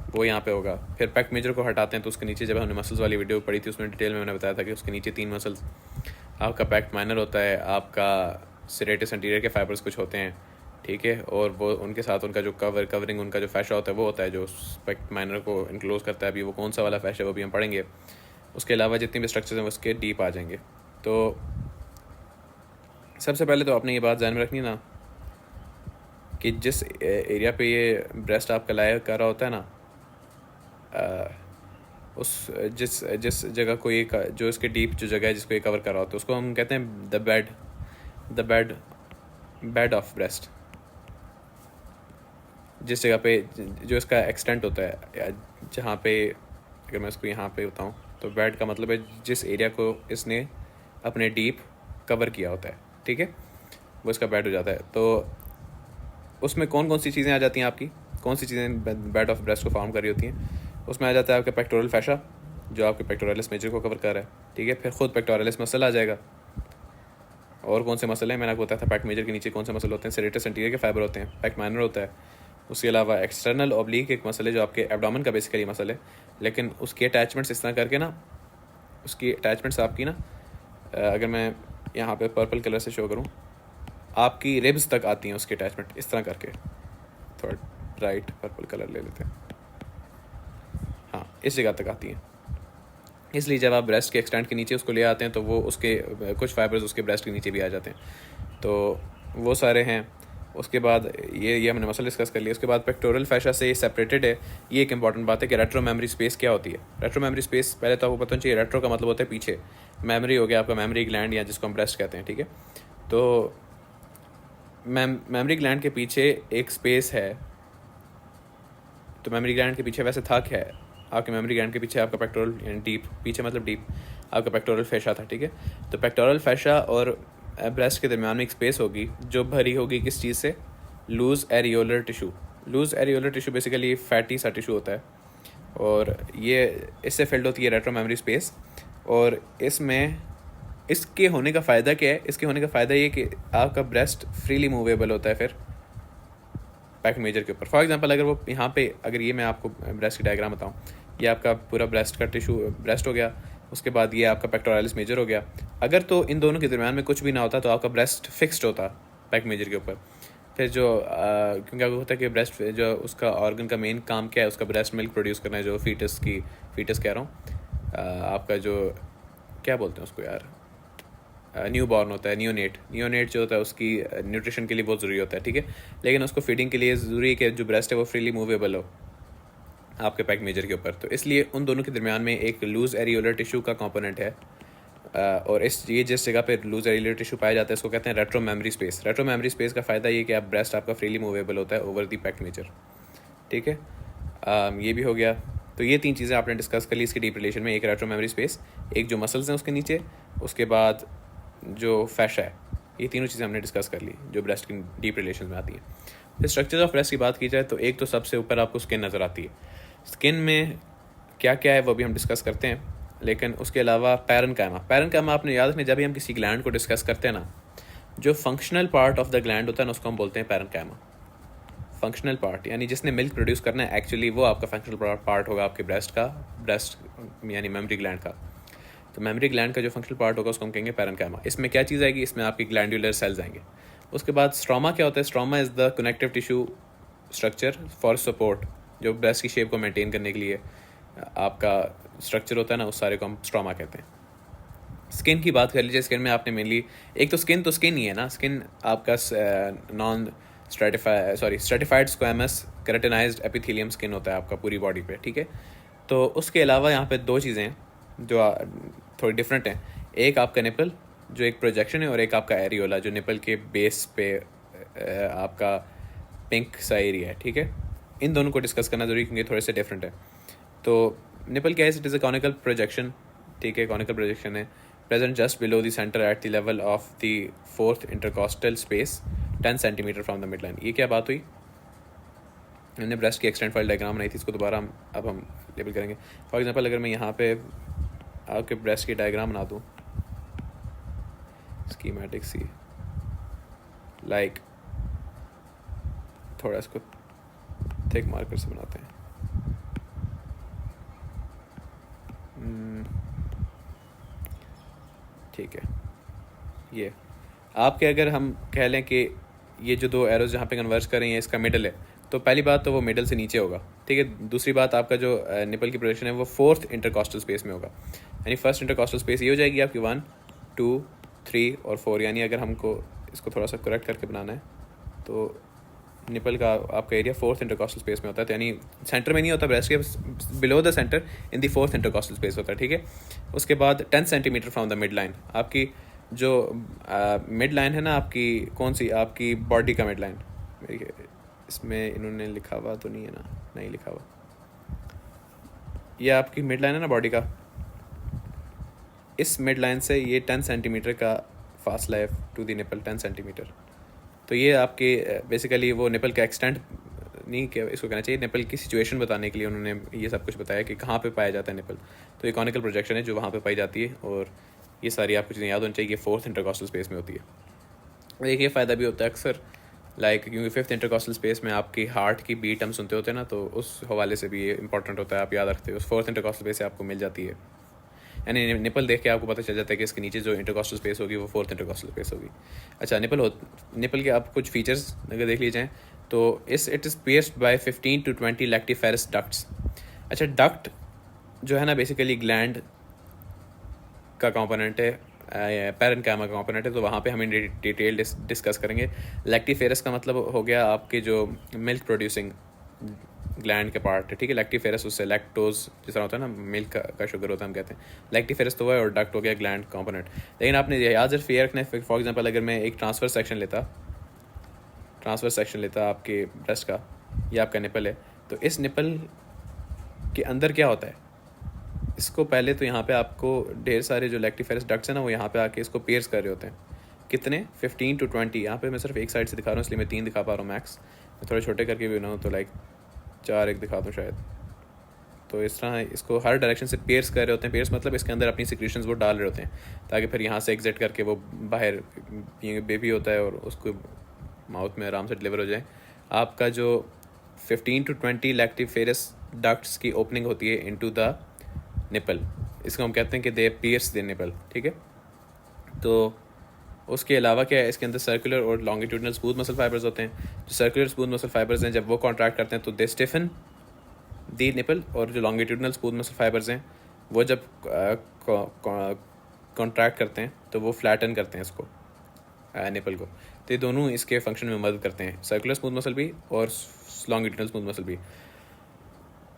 वो यहाँ पे होगा। फिर पैक्ट मेजर को हटाते हैं तो उसके नीचे, जब हमने मसल्स वाली वीडियो पढ़ी थी उसमें डिटेल में मैंने बताया था कि उसके नीचे 3 मसल्स, आपका पैक्ट माइनर होता है, आपका सेरेटस एंटीरियर के फाइबर्स कुछ होते हैं, ठीक है, और वो उनके साथ उनका जो कवरिंग उनका जो फैशा होता है वो होता है जो पैक्ट माइनर को इनक्लोज करता है। अभी वो कौन सा वाला फैशा है वो भी हम पढ़ेंगे। उसके अलावा जितनी भी स्ट्रक्चर्स हैं उसके डीप आ जाएंगे। तो सबसे पहले तो आपने ये बात ध्यान में रखनी ना कि जिस एरिया पे ये ब्रेस्ट आपका लाया कर रहा होता है ना, उस जिस जगह को ये जो इसके डीप जो जगह है जिसको ये कवर कर रहा होता है उसको हम कहते हैं द बेड ऑफ ब्रेस्ट। जिस जगह पे जो इसका एक्सटेंट होता है, जहाँ पे अगर मैं इसको यहाँ पे बताऊँ तो बेड का मतलब है जिस एरिया को इसने अपने डीप कवर किया होता है, ठीक है, वो इसका बेड हो जाता है। तो उसमें कौन कौन सी चीज़ें आ जाती हैं आपकी, कौन सी चीज़ें बेड ऑफ ब्रेस्ट को फॉर्म कर रही होती हैं। उसमें आ जाता है आपका पेक्टोरल फैशा जो आपके पेक्टोरलिस मेजर को कवर कर रहा है, ठीक है। फिर खुद पेक्टोरलिस मसल आ जाएगा। और कौन से मसल हैं मैंने आपको बताया था, पैक्ट मेजर के नीचे कौन से मसल होते हैं, सेरेटस एंटीरियर के फाइबर होते हैं, पैक्ट माइनर होता है। उसके अलावा एक्सटर्नल ऑब्लिक एक मसल है जो आपके एब्डोमेन का बेसिकली मसल है, लेकिन उसकी अटैचमेंट्स इस तरह करके ना, उसकी अटैचमेंट्स आपकी ना, अगर मैं यहाँ पे पर्पल कलर से शो करूँ, आपकी रिब्स तक आती हैं उसकी अटैचमेंट इस तरह करके। थोड़ा ब्राइट पर्पल कलर ले लेते हैं, हाँ, इस जगह तक आती हैं। इसलिए जब आप ब्रेस्ट के एक्सटेंट के नीचे उसको ले आते हैं तो वो उसके कुछ फाइबर्स उसके ब्रेस्ट के नीचे भी आ जाते हैं, तो वो सारे हैं। उसके बाद ये हमने मसल डिस्कस कर लिया। उसके बाद पेक्टोरल फैशा से सेपरेटेड है। ये एक इंपॉर्टेंट बात है कि रेट्रो मेमोरी स्पेस क्या होती है। रेट्रो मेमोरी स्पेस पहले तो आपको पता होना चाहिए, रेट्रो का मतलब होता है पीछे, मेमोरी हो गया आपका मेमोरी ग्लैंड या जिसको हम ब्रेस्ट कहते हैं, ठीक है। तो मेमोरी ग्लैंड के पीछे एक स्पेस है, तो मेमोरी ग्लैंड के पीछे वैसे था क्या है, आपके मेमोरी ग्लैंड के पीछे आपका पेक्टोरल यानी डीप, पीछे मतलब डीप, आपका पेक्टोरल फैशा था, ठीक है। तो पेक्टोरल फैशा और ब्रेस्ट के दरमियान में एक स्पेस होगी जो भरी होगी किस चीज़ से, loose areolar tissue. Loose areolar tissue basically fatty सा टिशू होता है और ये इससे फिल्ड होती है रेट्रो मेमोरी स्पेस। और इसमें इसके होने का फ़ायदा क्या है, इसके होने का फ़ायदा ये कि आपका ब्रेस्ट फ्रीली मूवेबल होता है फिर पैक मेजर के ऊपर। फॉर एग्जांपल अगर वो यहाँ पे, अगर ये मैं आपको ब्रेस्ट की डायग्राम बताऊँ, ये आपका पूरा ब्रेस्ट का टिशू ब्रेस्ट हो गया, उसके बाद ये आपका पेक्टोरालिस मेजर हो गया। अगर तो इन दोनों के दरमियान में कुछ भी ना होता तो आपका ब्रेस्ट फिक्स्ड होता पैक मेजर के ऊपर। फिर जो क्योंकि आपको होता है कि ब्रेस्ट जो उसका ऑर्गन का मेन काम क्या है, उसका ब्रेस्ट मिल्क प्रोड्यूस करना है, जो फीटस कह रहा हूँ, आपका जो क्या बोलते हैं उसको यार, न्यू बॉर्न होता है, नियोनेट जो होता है उसकी न्यूट्रिशन के लिए बहुत ज़रूरी होता है, ठीक है। लेकिन उसको फीडिंग के लिए ज़रूरी है कि जो ब्रेस्ट है वो फ्रीली मूवेबल हो आपके पैक मेजर के ऊपर। तो इसलिए उन दोनों के दरमियान में एक लूज एरियोलर टिशू का कंपोनेंट है, और ये जिस जगह पे लूज एरियोलर टिशू पाया जाता है इसको कहते हैं retro memory space. Retro memory space का फ़ायदा ये कि आप ब्रेस्ट आपका फ्रीली मूवेबल होता है ओवर दी पैक मेजर, ठीक है। ये भी हो गया। तो ये 3 चीज़ें आपने डिस्कस कर ली इसकी डीप रिलेशन में, एक रेट्रो मेमोरी स्पेस, एक जो मसल्स हैं उसके नीचे, उसके बाद जो फैशा है, ये तीनों चीज़ें हमने डिस्कस कर ली जो ब्रेस्ट की डीप रिलेशन में आती है। फिर स्ट्रक्चर ऑफ ब्रेस्ट की बात की जाए तो एक तो सबसे ऊपर आपको स्किन नज़र आती है। स्किन में क्या क्या है वो भी हम डिस्कस करते हैं, लेकिन उसके अलावा पैरेन्काइमा आपने याद रखना, जब भी हम किसी ग्लैंड को डिस्कस करते हैं ना, जो functional part of the gland होता है ना उसको हम बोलते हैं पैरेन्काइमा। फंक्शनल पार्ट यानी जिसने मिल्क प्रोड्यूस करना है, एक्चुअली वो आपका फंक्शनल पार्ट होगा आपके ब्रेस्ट यानी मेमोरी ग्लैंड का। तो मेमोरी ग्लैंड का जो फंक्शनल पार्ट होगा उसको हम कहेंगे पैरेन्काइमा। इसमें क्या चीज़ आएगी, इसमें आपकी ग्लैंडुलर सेल्स आएंगे। उसके बाद स्ट्रोमा क्या होता है, stroma is the connective tissue structure for support, जो ब्रेस्ट की शेप को मेंटेन करने के लिए आपका स्ट्रक्चर होता है ना, उस सारे को हम स्ट्रोमा कहते हैं। स्किन की बात कर लीजिए, स्किन में आपने मेनली एक तो स्किन ही है ना, स्किन आपका non stratified squamous keratinised epithelium skin होता है आपका पूरी बॉडी पे, ठीक है। तो उसके अलावा यहाँ पे 2 चीज़ें हैं जो थोड़ी डिफरेंट हैं, एक आपका निपल जो एक प्रोजेक्शन है, और एक आपका एरियोला जो निपल के बेस पे आपका पिंक सा एरिया है, ठीक है। इन दोनों को डिस्कस करना जरूरी क्योंकि थोड़े से डिफरेंट है। तो निपल क्या है, it is a conical projection, ठीक है, कॉनिकल प्रोजेक्शन है, present just below the centre at the level of the 4th intercostal space 10 centimetre from the mid line. ये क्या बात हुई, हमने ब्रेस्ट की एक्सटेंट फाइल डायग्राम बनाई थी, इसको दोबारा हम लेबल करेंगे। फॉर एग्जांपल अगर मैं यहाँ पे आपके ब्रेस्ट की डायग्राम बना दूँ, स्कीमेटिक सी, लाइक थोड़ा इसको थिक मार्कर से बनाते हैं, ठीक है। ये आपके अगर हम कह लें कि ये जो 2 एरोज जहाँ पे कन्वर्ज कर रही हैं इसका मिडल है, तो पहली बात तो वो मिडल से नीचे होगा, ठीक है। दूसरी बात आपका जो निपल की प्रोजेक्शन है वो 4th इंटरकॉस्टल स्पेस में होगा, यानी फर्स्ट इंटरकॉस्टल स्पेस ये हो जाएगी आपकी 1 2 3 और 4, यानी अगर हमको इसको थोड़ा सा करेक्ट करके बनाना है तो निपल का आपका एरिया 4th इंटरकॉस्टल स्पेस में होता है, तो यानी सेंटर में नहीं होता ब्रेस्ट के, below the centre in the 4th intercostal space होता है, ठीक है। उसके बाद 10 centimetre from the mid line, आपकी जो मिड लाइन है ना आपकी, कौन सी, आपकी बॉडी का मिड लाइन, इसमें इन्होंने लिखा हुआ तो नहीं है ना, नहीं लिखा हुआ, ये आपकी मिड लाइन है ना बॉडी का, इस मिड लाइन से ये 10 सेंटीमीटर का फासला है टू द निपल, 10 सेंटीमीटर। तो ये आपके बेसिकली वो निपल का एक्सटेंट नहीं, क्या इसको कहना चाहिए, निपल की सिचुएशन बताने के लिए उन्होंने ये सब कुछ बताया कि कहाँ पे पाया जाता है निपल। तो ये कॉनिकल प्रोजेक्शन है जो वहाँ पे पाई जाती है, और ये सारी आपको चीज़ें याद होनी चाहिए, ये 4th इंटरकॉस्टल स्पेस में होती है। और एक ये फ़ायदा भी होता है अक्सर, लाइक क्योंकि 5th इंटरकॉस्टल स्पेस में आपकी हार्ट की बीट हम सुनते होते हैं ना, तो उस हवाले से भी ये इंपॉर्टेंट होता है, आप याद रखते हो। उस 4th इंटरकॉस्टल स्पेस से आपको मिल जाती है, यानी निपल देख के आपको पता चल जाता है कि इसके नीचे जो इंटरकॉस्टल स्पेस होगी वो 4th इंटरकॉस्टल स्पेस होगी। अच्छा, निपल के आप कुछ फीचर्स अगर देख लीजिए तो it is pierced by 15 to 20 lactiferous ducts. अच्छा, डक्ट जो है ना बेसिकली ग्लैंड का कंपोनेंट है, पैरेन्काइमा का कंपोनेंट है, तो वहाँ पे हम इन डिटेल डिस्कस करेंगे। लैक्टिफेरस का मतलब हो गया आपके जो मिल्क प्रोड्यूसिंग ग्लैंड के पार्ट है, ठीक है। लैक्टिफेरस उससे लैक्टोज जिस तरह होता है ना, मिल्क का शुगर होता है, हम कहते हैं लैक्टिफेरस तो है, और डक्ट हो गया ग्लैंड कंपोनेंट। लेकिन आपने याद सिर्फ ये रखना है, फॉर एग्जांपल अगर मैं एक ट्रांसफर सेक्शन लेता आपके ब्रेस्ट का, ये आपका निपल है, तो इस निपल के अंदर क्या होता है, इसको पहले तो यहाँ पे आपको ढेर सारे जो लैक्टिफेरस डक्ट्स हैं ना, वो यहाँ पे आके इसको पियर्स कर रहे होते हैं। कितने 15 to 20, यहाँ पे मैं सिर्फ एक साइड से दिखा रहा हूँ इसलिए मैं 3 दिखा पा रहा हूँ मैक्स, मैं थोड़े छोटे करके भी बनाऊँ तो लाइक 4 एक दिखा दूँ शायद। तो इस तरह इसको हर डायरेक्शन से पेयर्स कर रहे होते हैं। पेयर्स मतलब इसके अंदर अपनी सिक्रीशंस वो डाल रहे होते हैं, ताकि फिर यहाँ से एग्जिट करके वो बाहर बेबी होता है और उसको माउथ में आराम से डिलीवर हो जाए। आपका जो 15 to 20 लैक्टिफेरस डक्ट्स की ओपनिंग होती है इनटू द निपल, इसको हम कहते हैं कि दे पियर्स द निपल, ठीक है। तो उसके अलावा क्या है, इसके अंदर सर्कुलर और लॉन्गिट्यूडनल स्मूथ मसल फाइबर्स होते हैं। जो सर्कुलर स्मूथ मसल फाइबर्स हैं, जब वो कॉन्ट्रैक्ट करते हैं तो दे स्टिफन दी निपल, और जो लॉन्गिट्यूडनल स्मूथ मसल फाइबर्स हैं वो जब कॉन्ट्रैक्ट करते हैं तो वो फ्लैटन करते हैं इसको निपल को। तो ये दोनों इसके फंक्शन में मदद करते हैं, सर्कुलर स्मूथ मसल भी और लॉन्गिट्यूडनल स्मूथ मसल भी।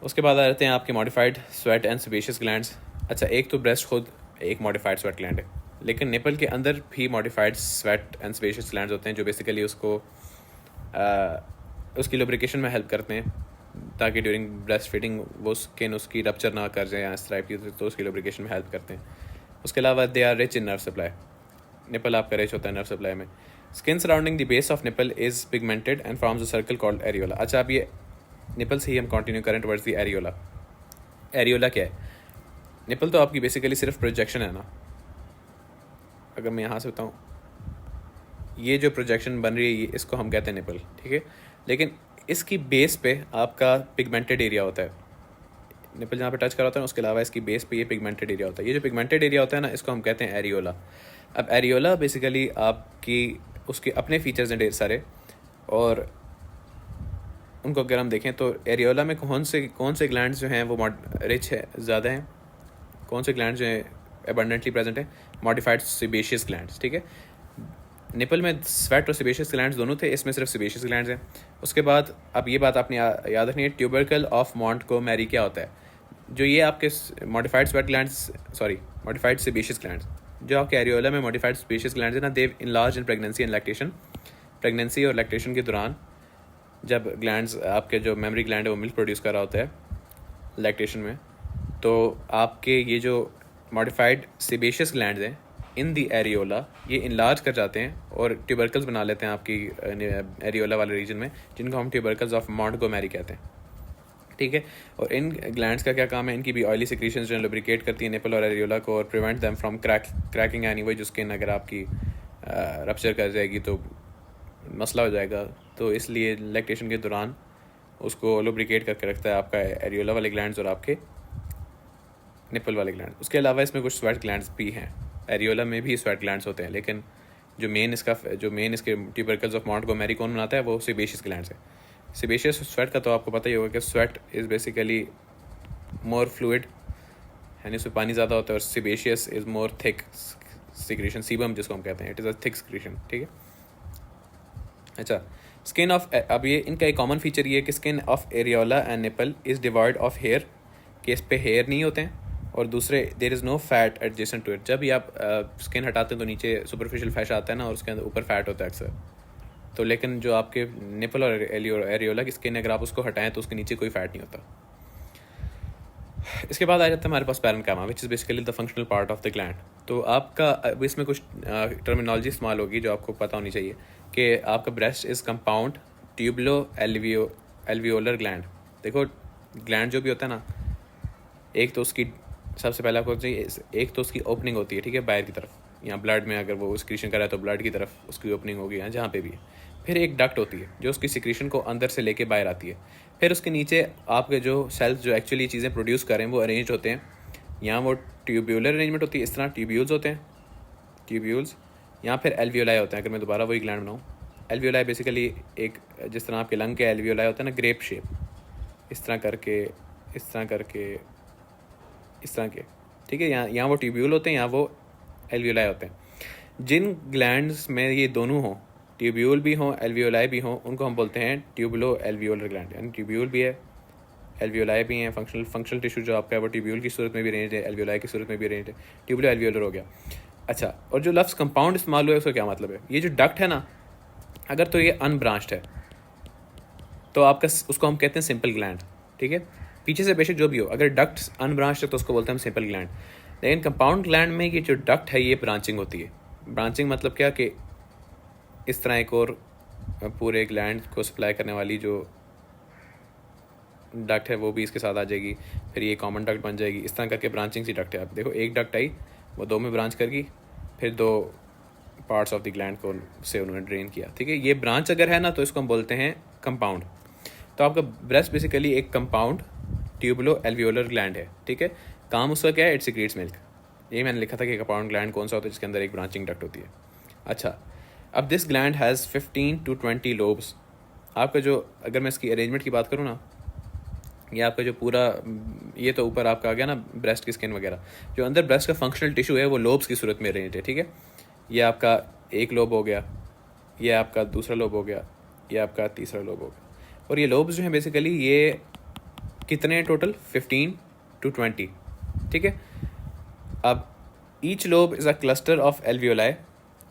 उसके बाद आ जाते हैं आपके modified sweat and sebaceous glands. अच्छा, एक तो ब्रेस्ट खुद एक मॉडिफाइड स्वेट ग्लैंड है, लेकिन निपल के अंदर भी modified sweat and sebaceous glands होते हैं, जो बेसिकली उसको उसकी लुब्रिकेशन में हेल्प करते हैं, ताकि ड्यूरिंग ब्रेस्ट फीडिंग वो स्किन उसकी रप्चर ना कर जाए या इस टाइप की, तो उसकी लुब्रिकेशन में हेल्प करते हैं। उसके अलावा they are rich in nerve supply, nipple आपका रिच होता है नर्व सप्लाई में। Skin surrounding the base of nipple is pigmented and forms a circle called areola. अच्छा, अब ये निपल से ही हम कंटिन्यू करें टवर्ड्स द एरियोला। एरियोला क्या है? निपल तो आपकी बेसिकली सिर्फ प्रोजेक्शन है ना। अगर मैं यहाँ से बताऊँ, ये जो प्रोजेक्शन बन रही है इसको हम कहते हैं निपल, ठीक है। लेकिन इसकी बेस पे आपका पिगमेंटेड एरिया होता है, निपल जहाँ पे टच कर होता है उसके अलावा इसकी बेस पे ये पिगमेंटेड एरिया होता है। ये जो पिगमेंटेड एरिया होता है ना, इसको हम कहते हैं एरियोला। अब एरियोला बेसिकली आपकी उसके अपने फीचर्स हैं ढेर सारे, और उनको अगर हम देखें तो एरियोला में कौन से ग्लैंड्स जो हैं वो रिच है, ज़्यादा हैं, कौन से ग्लैंड्स जो हैं एबंडेंटली प्रेजेंट है, मॉडिफाइड सेबेशियस ग्लैंड्स, ठीक है। निपल में स्वेट और सेबेशियस ग्लैंड्स दोनों थे, इसमें सिर्फ सेबेशियस ग्लैंड्स हैं। उसके बाद अब ये बात आपने याद रखनी है, ट्यूबरकल ऑफ मॉन्टगोमेरी क्या होता है? जो ये आपके modified sweat glands, sorry modified sebaceous glands, जो आपके एरियोला में मॉडिफाइड सेबेशियस ग्लैंड्स है ना, they enlarge in pregnancy and lactation. Pregnancy और लैक्टेशन के दौरान जब ग्लैंड्स आपके जो मेमरी ग्लैंड है वो मिल्क प्रोड्यूस कर रहा होता है लैक्टेशन में, तो आपके ये जो मॉडिफाइड सेबेशियस ग्लैंड्स हैं इन दी एरियोला, ये इनलार्ज कर जाते हैं और ट्यूबरकल्स बना लेते हैं आपकी एरियोला वाले रीजन में, जिनको हम ट्यूबरकल्स ऑफ मॉन्टगोमेरी कहते हैं, ठीक है। और इन ग्लैंड्स का क्या काम है? इनकी भी ऑयली सिक्रीशंस जो लुब्रिकेट करती है निपल और एरियोला को, और prevent them from cracking any way, जो स्किन अगर आपकी रप्चर कर जाएगी तो मसला हो जाएगा, तो इसलिए लैक्टेशन के दौरान उसको लुब्रिकेट करके रखता है आपका एरियोला वाले ग्लैंड्स और आपके निपल वाले ग्लैंड। उसके अलावा इसमें कुछ स्वेट ग्लैंड्स भी हैं, एरियोला में भी स्वेट ग्लैंड्स होते हैं, लेकिन जो मेन इसके ट्यूबरकल्स ऑफ मॉन्टगोमेरी कौन बनाता है, वो सेबेशियस ग्लैंड्स है। सेबेशियस स्वेट का तो आपको पता ही होगा कि sweat is basically more fluid, यानी उसमें पानी ज़्यादा होता है, और sebaceous is more thick secretion, sebum जिसको हम कहते हैं, it is a thick secretion, ठीक है। अच्छा, स्किन ऑफ, अब ये इनका एक कॉमन फीचर ये है कि skin of areola and nipple is divide of hair, कि इस पे हेयर नहीं होते हैं, और दूसरे there is no fat adjacent to it. जब भी आप स्किन हटाते हैं तो नीचे सुपरफिशियल फैट आता है ना, और उसके अंदर ऊपर फैट होता है अक्सर, तो लेकिन जो आपके निपल और एरियोला की स्किन अगर आप उसको हटाएं तो उसके नीचे कोई फैट नहीं होता। इसके बाद आ जाता है हमारे पास parenchyma, which is basically the functional part of the gland. तो आपका अब इसमें कुछ टर्मिनोलॉजी इस्तेमाल होगी जो आपको पता होनी चाहिए, कि आपका breast is compound tubulo alveolar gland. देखो, ग्लैंड जो भी होता है ना, एक तो उसकी सबसे पहले आपको चाहिए, एक तो उसकी ओपनिंग होती है, ठीक है, बाहर की तरफ, यहाँ ब्लड में अगर वो सिक्रीशन कर रहा है तो ब्लड की तरफ उसकी ओपनिंग होगी, यहाँ जहाँ पे भी है। फिर एक डक्ट होती है जो उसकी सिक्रीशन को अंदर से लेके बाहर आती है। फिर उसके नीचे आपके जो सेल्स जो एक्चुअली चीज़ें प्रोड्यूस करें वो अरेंज होते हैं, यहाँ वो ट्यूब्यूलर अरेंजमेंट होती है, इस तरह ट्यूब्यूल्स होते हैं, ट्यूब्यूल्स। यहाँ फिर एल्वियोलाई होते हैं। अगर मैं दोबारा वही ग्लैंड बनाऊँ, एल्वियोलाई बेसिकली एक, जिस तरह आपके लंग के एल्वियोलाई होता है ना, ग्रेप शेप, इस तरह करके, इस तरह करके, इस तरह के, ठीक है, यहाँ वो ट्यूब्यूल होते हैं, यहाँ वो एल्वियोलाई होते हैं। जिन ग्लैंड्स में ये दोनों हों, ट्यूब्यूल भी हों एल्वियोलाई भी हों, उनको हम बोलते हैं ट्यूबुलो एल्वियोलर ग्लैंड, यानी ट्यूब्यूल भी है एल्वियोलाई भी हैं। फंक्शनल टिश्यू जो आपका है वो ट्यूब्यूल की सूरत में भी अरेंज्ड है, एल्वियोलाई की सूरत में भी अरेंज्ड है, ट्यूबुलो एल्वियोलर हो गया। अच्छा, और जो लफ्ज़ कंपाउंड इस्तेमाल हुआ है उसका क्या मतलब है? ये जो डक्ट है ना, अगर तो ये अनब्रांच्ड है तो आपका उसको हम कहते हैं सिंपल ग्लैंड, ठीक है, पीछे से बेशक जो भी हो, अगर डक्ट अनब्रांच्ड है तो उसको बोलते हैं हम सिंपल ग्लैंड। लेकिन कंपाउंड ग्लैंड में ये जो डक्ट है ये ब्रांचिंग होती है। ब्रांचिंग मतलब क्या कि इस तरह एक और पूरे ग्लैंड को सप्लाई करने वाली जो डक्ट है वो भी इसके साथ आ जाएगी, फिर ये कॉमन डक्ट बन जाएगी। इस तरह करके ब्रांचिंग सी डक्ट है। आप देखो, एक डक्ट आई, वो दो में ब्रांच करगी, फिर दो पार्ट्स ऑफ द ग्लैंड को से उन्होंने ड्रेन किया, ठीक है। ये ब्रांच अगर है ना तो इसको हम बोलते हैं कंपाउंड। तो आपका ब्रेस्ट बेसिकली एक कंपाउंड ट्यूबुलो एल्वियोलर ग्लैंड है, ठीक है। काम उसका क्या है? It secrets milk. यही मैंने लिखा था कि कंपाउंड ग्लैंड कौन सा होता है जिसके अंदर एक ब्रांचिंग डक्ट होती है। अच्छा, अब this gland has 15 to 20 lobes. आपका जो, अगर मैं इसकी अरेंजमेंट की बात करूँ ना, ये आपका जो पूरा, ये तो ऊपर आपका आ गया ना ब्रेस्ट की स्किन वगैरह, जो अंदर ब्रेस्ट का फंक्शनल टिश्यू है वो लोब्स की सूरत में अरेंज्ड है, ठीक है। ये आपका एक लोब हो गया, ये आपका दूसरा लोब हो गया, ये आपका तीसरा लोब हो गया। और ये लोब्स जो हैं बेसिकली ये कितने टोटल? 15 to 20, ठीक है। अब each lobe is a cluster of alveoli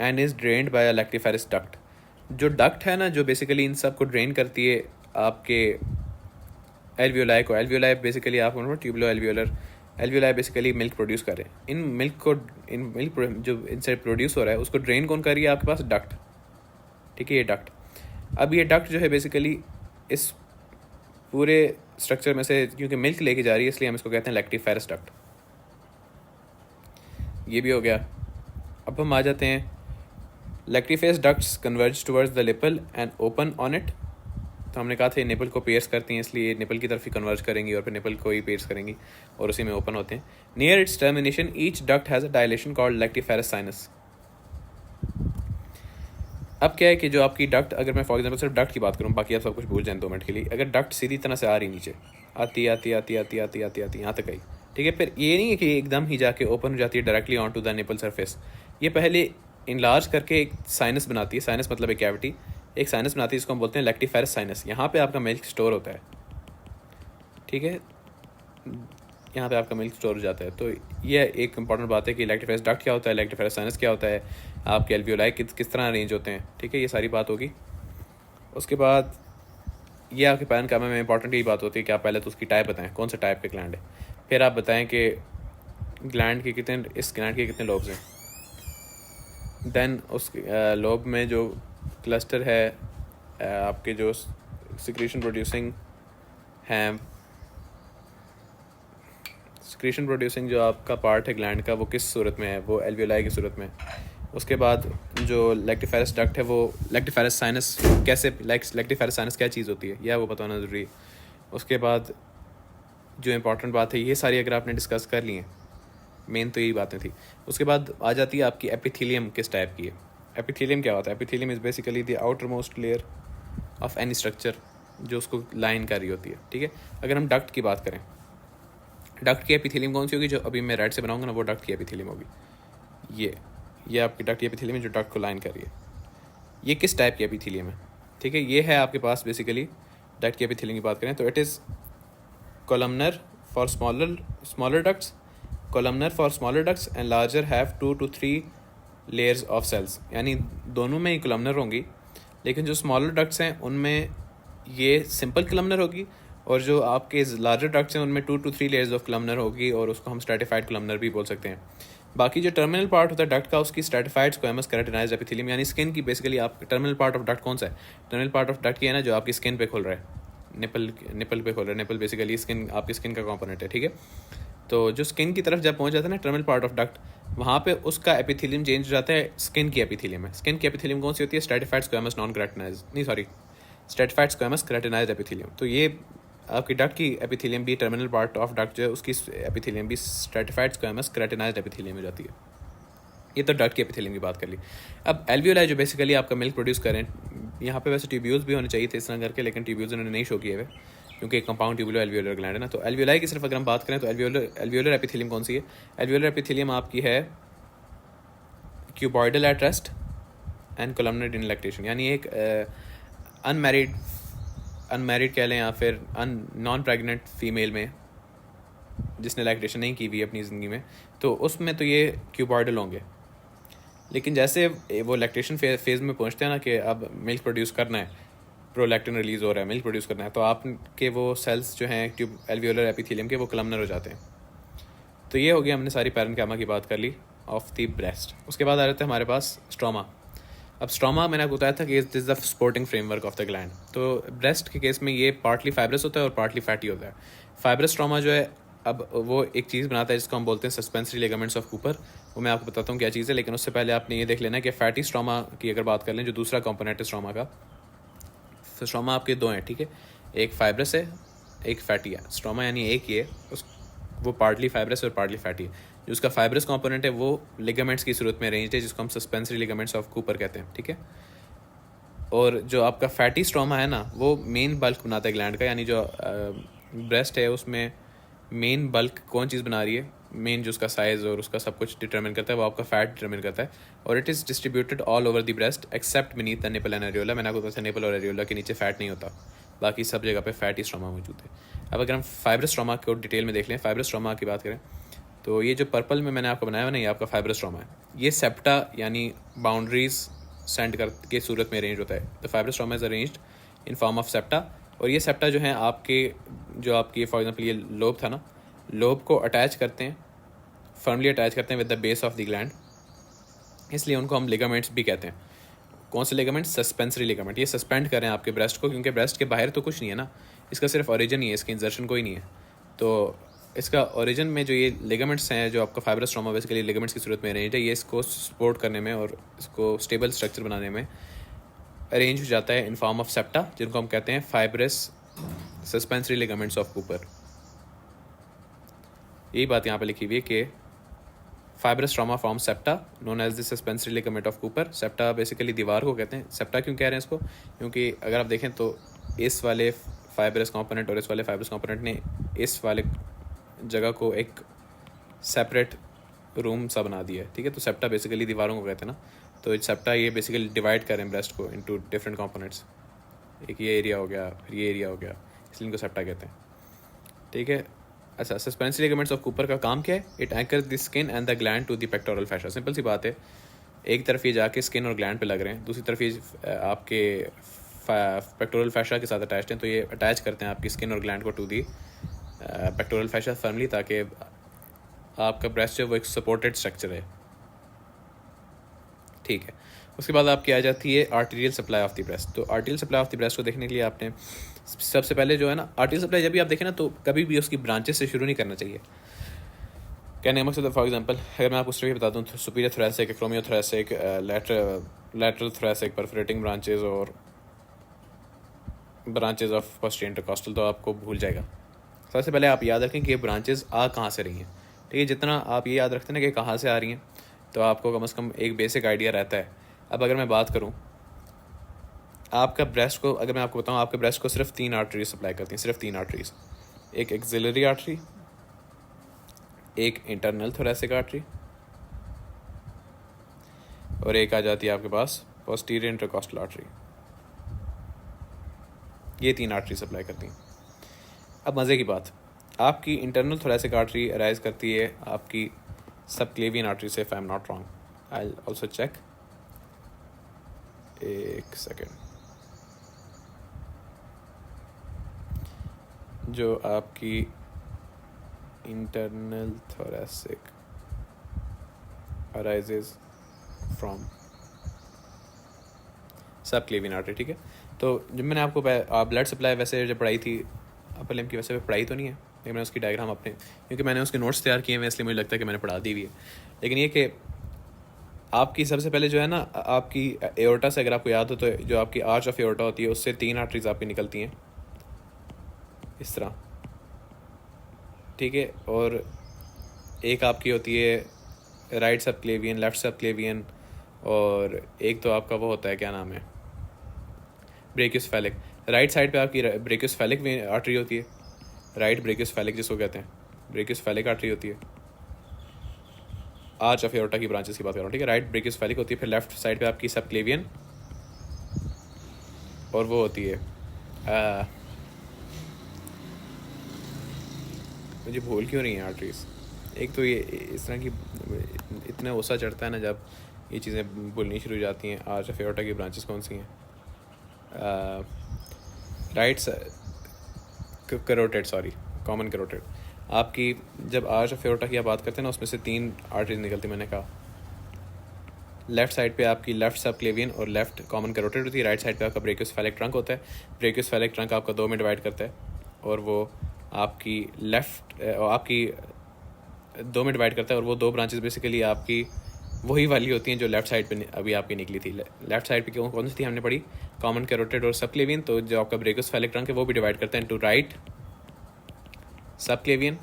and is drained by a lactiferous duct. जो डक्ट है ना, जो बेसिकली इन सब को ड्रेन करती है आपके एल्वियोलाई को। एल्वियोलाई बेसिकली आपको tubulo alveolar, alveoli basically milk produce कर रहे हैं। इन मिल्क जो इनसे प्रोड्यूस हो रहा है उसको ड्रेन कौन कर रही है? आपके पास डक्ट, ठीक है, ये डक्ट। अब ये डक्ट जो है बेसिकली इस पूरे स्ट्रक्चर में से, क्योंकि मिल्क लेके जा रही है इसलिए हम इसको कहते हैं लैक्टिफेरस डक्ट। ये भी हो गया। अब हम आ जाते हैं, lactiferous ducts converge towards the nipple and open on it. तो हमने कहा था ये निपल को पियर्स करती हैं, इसलिए निपल की तरफ ही कन्वर्ज करेंगी और फिर निपल को ही पियर्स करेंगी और उसी में ओपन होते हैं। Near it's termination each duct has a dilation called lactiferous sinus. अब क्या है कि जो आपकी डक्ट, अगर मैं फॉर एग्जांपल सिर्फ डक्ट की बात करूँ, बाकी आप सब कुछ भूल जाएं 2 मिनट के लिए, अगर डक्ट सीधी तरह से आ रही नीचे, आती आती आती आती आती आती आती यहाँ तक आई, ठीक है, फिर ये नहीं है कि एकदम ही जाके ओपन हो जाती है directly on to the nipple surface. ये पहले इनलार्ज करके एक साइनस बनाती है। साइनस मतलब एक कैविटी, एक साइनस बनाती है, इसको हम बोलते हैं लैक्टिफेरस साइनस। यहाँ पे आपका मिल्क स्टोर होता है, ठीक है, यहाँ पे आपका मिल्क स्टोर हो जाता है। तो ये एक इंपॉर्टेंट बात है कि लैक्टिफेरस डक्ट क्या होता है, लैक्टिफेरस साइनस क्या होता है, आपके एल्वियोलाई किस तरह अरेंज होते हैं, ठीक है, ये सारी बात होगी। उसके बाद ये आपके पैन का में इंपॉर्टेंट यही बात होती है कि आप पहले तो उसकी टाइप बताएं, कौन सा टाइप के ग्लैंड है, फिर आप बताएं कि ग्लैंड के कितने, इस ग्लैंड के कितने लोब्स हैं। देन उस लोब में जो क्लस्टर है आपके जो सिक्रीशन प्रोड्यूसिंग हैं, सिक्रीशन प्रोड्यूसिंग जो आपका पार्ट है ग्लैंड का वो किस सूरत में है? वो एल्वियोलाई की सूरत में। उसके बाद जो लैक्टिफेरस डक्ट है वो लैक्टिफेरस साइनस कैसे, लैक्टिफेरस साइनस क्या चीज़ होती है यह वो बताना ज़रूरी है। उसके बाद जो इम्पोर्टेंट बात है, ये सारी अगर आपने डिस्कस कर ली हैं, मेन तो यही बातें थी। उसके बाद आ जाती है आपकी एपिथेलियम किस टाइप की है। एपिथेलियम क्या होता है? Epithelium is basically the outer most layer of any structure जो उसको लाइन कर रही होती है, ठीक है। अगर हम डक्ट की बात करें, डक्ट की एपिथेलियम कौन सी होगी? जो अभी मैं रेड से बनाऊंगा ना वो डक्ट की एपिथेलियम होगी। ये आपकी डक्ट की एपिथेलियम है जो डक्ट को लाइन कर रही है। ये किस टाइप की एपिथेलियम है? ठीक है, ये है आपके पास बेसिकली डक्ट की एपिथेलियम की बात करें तो it is columnar for smaller ducts, columnar for smaller ducts and larger have 2 to 3 layers of cells। यानी दोनों में ही columnar होंगी, लेकिन जो smaller ducts हैं उनमें ये simple columnar होगी और जो आपके larger ducts हैं उनमें 2 to 3 layers of columnar होगी और उसको हम stratified columnar भी बोल सकते हैं। बाकी जो टर्मिनल पार्ट होता है डक्ट का उसकी स्ट्रेटिफाइड स्क्वेमस केराटिनाइज्ड एपिथेलियम, यानी स्किन की बेसिकली आप टर्मिनल पार्ट ऑफ डक्ट कौन सा है? टर्मिनल पार्ट ऑफ डक्ट ये है ना जो आपकी स्किन पे खुल रहा है, निपल पे खोल रहा है। निपल बेसिकली स्किन, आपकी स्किन का कंपोनेंट है, ठीक है। तो जो स्किन की तरफ जब पहुंच जाता है ना टर्मिनल पार्ट ऑफ डक्ट, वहाँ पे उसका एपिथेलियम चेंज हो जाता है स्किन की एपिथेलियम में। स्किन की एपिथेलियम कौन सी होती है? स्ट्रेटिफाइड स्क्वेमस नॉन केराटिनाइज्ड, नहीं sorry, stratified squamous keratinized epithelium. तो ये आपकी डक्ट की एपिथेलियम भी, टर्मिनल पार्ट ऑफ डक्ट जो है उसकी एपिथेलियम भी स्ट्रेटिफाइड स्क्वेमस केराटिनाइज्ड एपिथेलियम हो जाती है। ये तो डक्ट की एपिथेलियम की बात कर ली। अब एल्वियोलाई जो बेसिकली आपका मिल्क प्रोड्यूस करें, यहाँ पे वैसे ट्यूब्यूल्स भी होने चाहिए थे इस तरह करके, लेकिन ट्यूब्यूल्स उन्होंने नहीं शो किए हुए। क्योंकि एक कंपाउंड ट्यूबुलो एल्वियोलर ग्लैंड है ना। तो एल्वियोलाई की सिर्फ अगर हम बात करें तो एल्वियोलर एपिथेलियम कौन सी है? एल्वियोलर एपिथेलियम आपकी है cuboidal at rest and columnar in lactation, यानी एक अनमैरिड कह लें या फिर नॉन प्रेग्नेंट फीमेल में जिसने लैक्टेशन नहीं की हुई अपनी ज़िंदगी में, तो उसमें तो ये क्यूबॉइडल होंगे। लेकिन जैसे वो लैक्टेशन फेज़ में पहुंचते हैं ना कि अब मिल्क प्रोड्यूस करना है, प्रोलैक्टिन रिलीज़ हो रहा है, मिल्क प्रोड्यूस करना है, तो आपके वो सेल्स जो हैं ट्यूब एल्वियोलर एपिथेलियम के वो कलमनर हो जाते हैं। तो ये हो गया, हमने सारी पैरेन्काइमा की बात कर ली ऑफ द ब्रेस्ट। उसके बाद आ जाते हैं हमारे पास स्ट्रोमा। अब स्ट्रोमा मैंने आपको बताया था कि this is the supporting framework of the gland. तो ब्रेस्ट के केस में ये पार्टली फाइब्रस होता है और पार्टली फैटी होता है। फाइब्रस स्ट्रोमा जो है, अब वो एक चीज़ बनाता है जिसको हम बोलते हैं सस्पेंसरी लिगामेंट्स ऑफ कूपर। वो मैं आपको बताता हूँ क्या चीज़ है, लेकिन उससे पहले आपने ये देख लेना है कि फैटी स्ट्रोमा की अगर बात कर लें, जो दूसरा कंपोनेंट है स्ट्रोमा का, तो स्ट्रोमा आपके दो हैं, ठीक है, एक फाइब्रस है, एक फैटी है। स्ट्रोमा यानी एक ही है, वो पार्टली फाइब्रस और पार्टली फैटी है। जो उसका फाइब्रस कंपोनेंट है वो लिगामेंट्स की सूरत में अरेंज्ड है, जिसको हम सस्पेंसरी लिगामेंट्स ऑफ कूपर कहते हैं, ठीक है। और जो आपका फैटी स्ट्रोमा है ना, वो मेन बल्क बनाता है ग्लैंड का, यानी जो ब्रेस्ट है उसमें मेन बल्क कौन चीज़ बना रही है, मेन जो उसका साइज़ और उसका सब कुछ डिटरमिन करता है वो आपका फैट डिटरमिन करता है। और it is distributed all over the breast except beneath the nipple and areola. मैंने आपको बताया निपल और एरियोला के नीचे फैट नहीं होता, बाकी सब जगह पे फैटी स्ट्रोमा मौजूद है। अब अगर हम फाइब्रस स्ट्रोमा को डिटेल में देख लें, फाइब्रस स्ट्रोमा की बात करें, तो ये जो पर्पल में मैंने आपको बनाया हुआ ना, ये आपका फाइब्रस स्ट्रोमा है। ये सेप्टा यानी बाउंड्रीज सेंड कर के सूरत में अरेंज होता है। The fibrous stroma is arranged in form of septa. और ये सेप्टा जो है आपकी फॉर एग्जांपल ये लोब था ना, लोब को अटैच करते हैं, फर्मली अटैच करते हैं with the base of the gland, इसलिए उनको हम लिगामेंट्स भी कहते हैं। कौन से लिगामेंट? Suspensory ligament. ये सस्पेंड करें आपके ब्रेस्ट को, क्योंकि ब्रेस्ट के बाहर तो कुछ नहीं है ना, इसका सिर्फ ओरिजिन ही है, इसकी इंजर्शन कोई नहीं है। तो इसका ओरिजिन में जो ये लिगामेंट्स हैं, जो आपका फाइब्रस स्ट्रोमा बेसिकली लिगामेंट्स की सूरत में अरेंज है, ये इसको सपोर्ट करने में और इसको स्टेबल स्ट्रक्चर बनाने में अरेंज हो जाता है इन फॉर्म ऑफ सेप्टा, जिनको हम कहते हैं fibrous suspensory ligaments of Cooper. यही बात यहाँ पे लिखी हुई है कि fibrous stroma form septa known as the suspensory ligament of Cooper. Septa basically दीवार को कहते हैं। सेप्टा क्यों कह रहे हैं इसको? क्योंकि अगर आप देखें तो इस वाले फाइब्रस कंपोनेंट और इस वाले फाइब्रस कंपोनेंट ने इस वाले जगह को एक सेपरेट रूम सा बना दिया है, ठीक है। तो सेप्टा बेसिकली दीवारों को कहते हैं ना, तो सेप्टा ये बेसिकली डिवाइड करें ब्रेस्ट को इनटू डिफरेंट कंपोनेंट्स। एक ये एरिया हो गया, फिर ये एरिया हो गया, इसलिए इनको सेप्टा कहते हैं, ठीक है। अच्छा, सस्पेंसरी लिगामेंट्स ऑफ कूपर का काम क्या है? It anchor the skin and the gland to the pectoral fascia. Simple सी बात है, एक तरफ ये जाके स्किन और ग्लैंड पे लग रहे हैं, दूसरी तरफ ये आपके पेक्टोरल फैशा के साथ अटैच्ड हैं, तो ये अटैच करते हैं आपकी स्किन और ग्लैंड को टू दी पेक्टोरल फैशा फर्मली, ताकि आपका ब्रेस्ट जो वो एक सपोर्टेड स्ट्रक्चर है, ठीक है। उसके बाद आपकी आ जाती है arterial supply of the breast. तो arterial supply of the breast को देखने के लिए आपने सबसे पहले जो है ना, आर्टीरियल सप्लाई जब भी आप देखें ना, तो कभी भी उसकी ब्रांचेस से शुरू नहीं करना चाहिए। कहने का मकसद, फॉर एग्जांपल अगर मैं आपको स्टोरी बता दूँ, तो superior thoracic, acromiothoracic, lateral thoracic, perforating branches और ब्रांचेज ऑफ पोस्टीरियर इंटरकॉस्टल, तो आपको भूल जाएगा। सबसे पहले आप याद रखें कि ये ब्रांचेज आ कहाँ से रही हैं, ठीक है। जितना आप ये याद रखते हैं ना कि कहाँ से आ रही हैं, तो आपको कम से कम एक बेसिक आइडिया रहता है। अब अगर मैं बात करूँ आपका ब्रेस्ट को, अगर मैं आपको बताऊँ, आपके ब्रेस्ट को सिर्फ 3 आर्टरीज सप्लाई करती हैं, सिर्फ 3 आर्टरीज। एक एक्सिलरी आर्टरी, एक इंटरनल थोरैसिक आर्टरी, और एक आ जाती है आपके पास पोस्टीरियर इंटरकॉस्टल आर्टरी। ये 3 आर्टरी सप्लाई करती हैं। अब मज़े की बात, आपकी इंटरनल थोरैसिक आर्टरी अराइज करती है आपकी सबक्लेवियन आर्टरी से, if I am not wrong. I will also check, एक सेकेंड। जो आपकी internal thoracic arises from subclavian artery, ठीक है। तो जब मैंने आपको ब्लड सप्लाई वैसे जब पढ़ाई थी, अपर लिम्ब की वैसे पढ़ाई तो नहीं है, लेकिन मैंने उसकी डायग्राम अपने, क्योंकि मैंने उसके नोट्स तैयार किए हैं, इसलिए मुझे लगता है कि मैंने पढ़ा दी हुई है। लेकिन ये कि आपकी सबसे पहले जो है ना, आपकी एओर्टा से अगर आपको याद हो, तो जो आपकी आर्च ऑफ एओर्टा होती है, उससे 3 आर्टरीज आपकी निकलती हैं इस तरह, ठीक है। और एक आपकी होती है राइट सबक्लेवियन, लेफ्ट सबक्लेवियन, और एक तो आपका वो होता है, क्या नाम है, ब्रेकियोसेफेलिक। राइट साइड पे आपकी ब्रेकियोसेफेलिक आर्टरी होती है, राइट ब्रेकियोसेफेलिक जिसको कहते हैं, ब्रेकियोसेफेलिक आर्टरी होती है। आर्च ऑफ एओर्टा की ब्रांचेस की बात कर रहा हूँ, ठीक है। राइट ब्रेकियोसेफेलिक होती है, फिर लेफ्ट साइड पे आपकी सबक्लेवियन, और वो होती है मुझे भूल क्यों नहीं है आर्टरीज। एक तो ये इस तरह की इतना गुस्सा चढ़ता है ना जब ये चीज़ें भूलनी शुरू हो जाती हैं। आर्च ऑफ एओर्टा की ब्रांचेस कौन सी हैं? Right carotid, sorry, common carotid. आपकी जब आर्च ऑफ एओर्टा की आप बात करते हैं ना, उसमें से 3 आर्टरीज निकलती, मैंने कहा। लेफ्ट साइड पे आपकी लेफ्ट सबक्लेवियन और लेफ्ट कॉमन करोटेड होती है। राइट साइड पे आपका ब्रेकियोसेफेलिक ट्रंक होता है। ब्रेकियोसेफेलिक ट्रंक आपका 2 में डिवाइड करता है, और वो आपकी आपकी 2 में डिवाइड करता है, और वो 2 ब्रांचेस बेसिकली आपकी वही वाली होती हैं जो लेफ्ट साइड पे अभी आपकी निकली थी। लेफ्ट साइड पे कौन सी थी हमने पढ़ी? कॉमन कैरोटिड और सबक्लेवियन। तो जो आपका ब्रेकियोसेफेलिक ट्रंक है वो भी डिवाइड करता है इनटू राइट सबक्लेवियन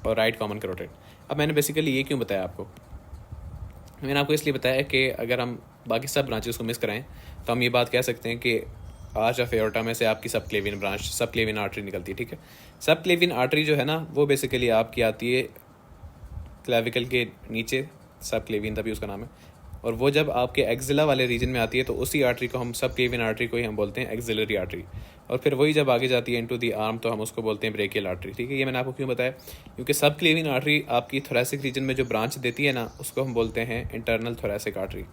और राइट कॉमन कैरोटिड। अब मैंने बेसिकली ये क्यों बताया आपको? मैंने आपको इसलिए बताया कि अगर हम बाकी सब ब्रांचेस को मिस कराएं तो हम ये बात कह सकते हैं कि आर्च ऑफ एओर्टा में से आपकी सबक्लेवियन ब्रांच, सबक्लेवियन आर्टरी निकलती है, ठीक है। सबक्लेवियन आर्टरी जो है ना, वो बेसिकली आपकी आती है क्लेविकल के नीचे, सबक्लेवियन तभी उसका नाम है। और वो जब आपके एक्सिला वाले रीजन में आती है तो उसी आर्टरी को हम, सबक्लेवियन आर्टरी को ही हम बोलते हैं एक्सिलरी आर्टरी। और फिर वही जब आगे जाती है इनटू दी आर्म तो हम उसको बोलते हैं ब्रेकियल आर्टरी, ठीक है। ये मैंने आपको क्यों बताया? क्योंकि सबक्लेवियन आर्टरी आपकी थोरेसिक रीजन में जो ब्रांच देती है ना, उसको हम बोलते हैं इंटरनल थोरेसिक आर्टरी।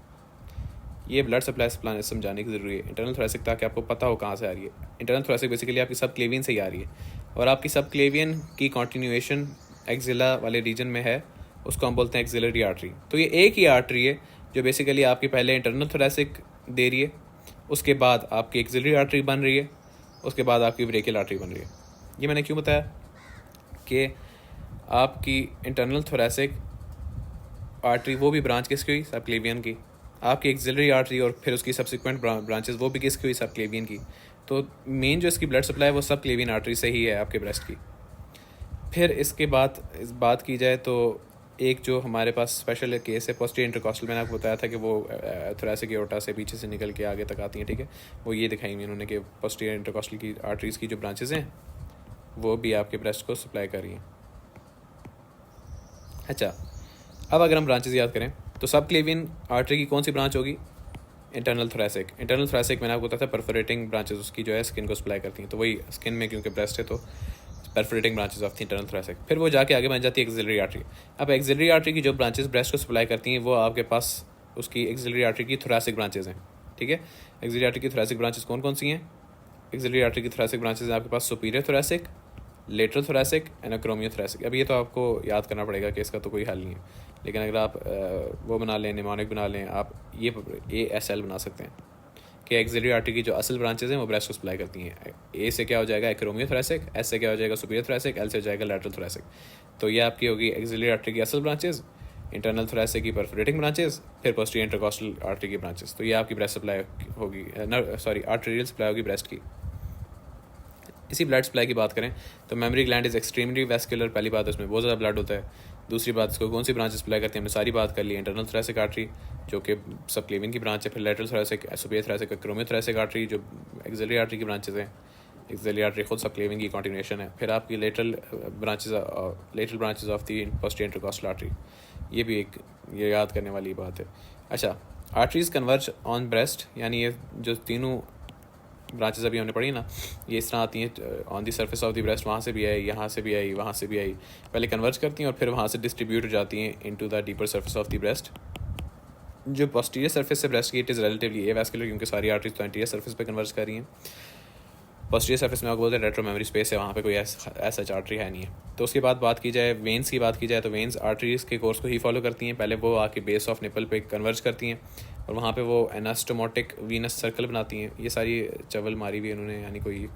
ये ब्लड सप्लाई समझाने की ज़रूरी है, इंटरनल थोरेसिक, ताकि आपको पता हो कहाँ से आ रही है। इंटरनल थोरेसिक बेसिकली आपकी सबक्लेवियन से ही आ रही है, और आपकी सबक्लेवियन की कॉन्टिन्यूएशन एक्सिला वाले रीजन में है, उसको हम बोलते हैं एक्सिलरी आर्टरी। तो ये एक ही आर्टरी है जो बेसिकली आपकी पहले इंटरनल थोरेसिक दे रही है, उसके बाद आपकी एक्सिलरी आर्टरी बन रही है, उसके बाद आपकी ब्रेकियल आर्टरी बन रही है। ये मैंने क्यों बताया कि आपकी इंटरनल थोरेसिक आर्टरी वो भी ब्रांच किसकी हुई? सबक्लेवियन की। आपकी एक्सिलरी आर्टरी और फिर उसकी सब्सिक्वेंट ब्रांचेस वो भी किसकी हुई? सबक्लेवियन की। तो मेन जो इसकी ब्लड सप्लाई है वो सबक्लेवियन आर्टरी से ही है आपके ब्रेस्ट की। फिर इसके बाद इस बात की जाए तो एक जो हमारे पास स्पेशल केस है पोस्टीरियर इंटरकॉस्टल, मैंने आपको बताया था कि वो थोरेसिक एओर्टा से पीछे से निकल के आगे तक आती हैं, ठीक है। वो ये दिखाई हुई उन्होंने कि पोस्टीरियर इंटरकॉस्टल की आर्टरीज़ की जो ब्रांचेस हैं वो भी आपके ब्रेस्ट को सप्लाई कर रही हैं। अच्छा, अब अगर हम ब्रांचेस याद करें तो सबक्लेवियन आर्टरी की कौन सी ब्रांच होगी? Internal thoracic. इंटरनल थोरेसिक मैंने आपको बताया था परफोरेटिंग ब्रांचेस उसकी जो है स्किन को सप्लाई करती हैं, तो वही स्किन में क्योंकि ब्रेस्ट है तो perforating branches of the internal thoracic. फिर वो जाके आगे बन जाती है एक्सिलरी आर्टरी। अब एक्सिलरी आर्टरी की जो ब्रांचेस ब्रेस्ट को सप्लाई करती हैं वो आपके पास उसकी एक्सिलरी आर्टरी की थोरेसिक ब्रांचेस हैं, ठीक है। एक्सिलरी आर्टरी की थोरेसिक ब्रांचेस कौन कौन सी हैं? एक्सिलरी आर्टरी की थोरेसिक ब्रांचेस हैं आपके पास superior thoracic, lateral thoracic and acromiothoracic. अब ये तो आपको याद करना पड़ेगा कि इसका तो कोई हल नहीं है, लेकिन अगर आप वो बना लें, निमोनिक बना लें, आप ये ASL बना सकते हैं कि एक्सिलरी आर्टरी की जो असल ब्रांचेस हैं वो ब्रेस्ट को सप्लाई करती हैं। A से क्या हो जाएगा? एक्रोमियो थोरेसिक, S से क्या हो जाएगा? सुपीरियर थोरेसिक, L से हो जाएगा लेटरल थोरेसिक। तो ये आपकी होगी एक्सिलरी आर्टरी की असल ब्रांचेस, इंटरनल थोरेसिक की परफोरेटिंग ब्रांचेस, फिर पोस्टीरियर इंटरकॉस्टल आर्टरी की ब्रांचेस। तो ये आपकी ब्रेस्ट सप्लाई होगी, आर्टेरियल सप्लाई होगी ब्रेस्ट की। इसी ब्लड सप्लाई की बात करें तो mammary gland is extremely vascular. पहली बात उसमें बहुत ज़्यादा ब्लड होता है। दूसरी बात इसको कौन सी ब्रांच सप्लाई करती है हमने सारी बात कर ली। इंटरनल थोरेसिक आर्टरी जो कि सबक्लेवियन की ब्रांच है, फिर lateral thoracic, superior thoracic, acromiothoracic artery जो एक्सिलरी आर्टरी की ब्रांचेस हैं। एक्सिलरी आर्टरी खुद सबक्लेवियन की कॉन्टिन्यूएशन है। फिर आपकी lateral branches of the posterior intercostal artery, ये भी एक ये याद करने वाली बात है। अच्छा, आर्टरीज कन्वर्ज ऑन ब्रेस्ट, यानी ये जो तीनों ब्रांचेस अभी हमने पढ़ी ना, ये इस तरह आती हैं on the surface of the breast, वहाँ से भी आई, यहाँ से भी आई, वहाँ से भी आई, पहले कन्वर्ज करती हैं और फिर वहाँ से डिस्ट्रीब्यूट हो जाती हैं into the deeper surface of the breast. जो पोस्टीरियर सरफेस से ब्रेस्ट की इट इज़ रिलेटिवली एवास्कुलर, क्योंकि सारी आर्टरीज तो एंटीरियर सरफेस पे कन्वर्ज कर रही हैं। पोस्टीरियर सरफेस में आपको बोलते हैं रेट्रो मेमोरी स्पेस है, वहाँ पे कोई ऐसा आर्टरी है नहीं है। तो उसके बाद बात की जाए वेन्स की बात की जाए तो वेन्स आर्टरीज के कोर्स को ही फॉलो करती हैं। पहले वो आके बेस ऑफ निपल पे कन्वर्ज करती हैं और वहाँ पे वो एनास्टोमोटिक वीनस सर्कल बनाती हैं। ये सारी चवल मारी हुई उन्होंने, यानी कोई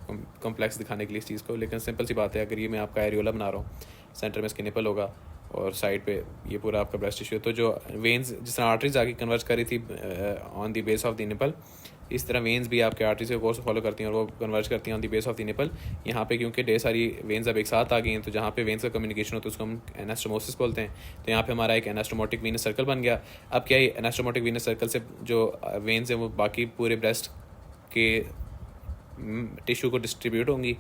कॉम्प्लेक्स दिखाने के लिए इस चीज़ को, लेकिन सिंपल सी बात है, अगर ये मैं आपका एरियोला बना रहा हूँ, सेंटर में इसके निपल होगा और साइड पे ये पूरा आपका ब्रेस्ट टिश्यू, तो जो वेन्स जिस तरह आर्टरीज आके कन्वर्ज करी थी on the base of the nipple, इस तरह वेन्स भी आपके आर्टरीज के कोर्स फॉलो करती हैं और वो कन्वर्ज करती हैं on the base of the nipple. यहाँ पे क्योंकि ढेर सारी वेन्स अब एक साथ आ गई हैं, तो जहाँ पे वेन्स का कम्युनिकेशन होता है उसको हम एनास्टोमोसिस बोलते हैं। तो यहाँ पे हमारा एक एनास्टोमोटिक वीनस सर्कल बन गया। अब क्या है, एनास्टोमोटिक वीनस सर्कल से जो वेन्स हैं वो बाकी पूरे ब्रेस्ट आपके टिश्यू को डिस्ट्रीब्यूट होंगी,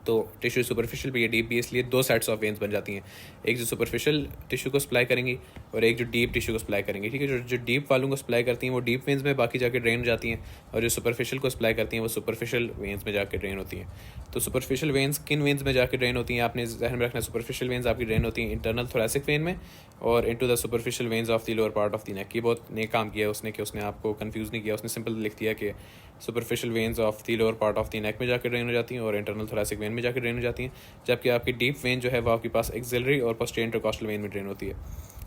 तो टिश्यू सुपरफिशियल भी है, डीप भी, इसलिए दो सेट्स ऑफ वेन्स बन जाती हैं, एक जो सुपरफिशियल टिश्यू को सप्लाई करेंगी और एक जो डीप टिश्यू को सप्लाई करेंगी, ठीक है। जो डीप वालों को सप्लाई करती हैं वो डीप वेन्स में बाकी जाके ड्रेन हो जाती हैं, और जो सुपरफिशियल को सप्लाई करती हैं वो सुपरफिशियल वेन्स में जाके ड्रेन होती हैं। तो सुपरफिशियल वेन्स किन वेन्स में जाके ड्रेन होती हैं आपने जहन में रखना। सुपरफिशियल वेन्स आपकी ड्रेन होती हैं इंटरनल थोरेसिक वेन में और into the superficial veins of the lower part of the neck. ये बहुत नेक काम किया उसने कि उसने आपको कंफ्यूज नहीं किया, उसने सिंपल लिख दिया कि superficial veins of the lower part of the neck में जाकर ड्रेन हो जाती हैं और इंटरनल थोरेसिक वेन में जाकर ड्रेन हो जाती हैं, जबकि आपकी डीप वेन जो है वो आपके पास एक्सिलरी और पोस्टीरियर इंटरकॉस्टल वेन में ड्रेन होती है।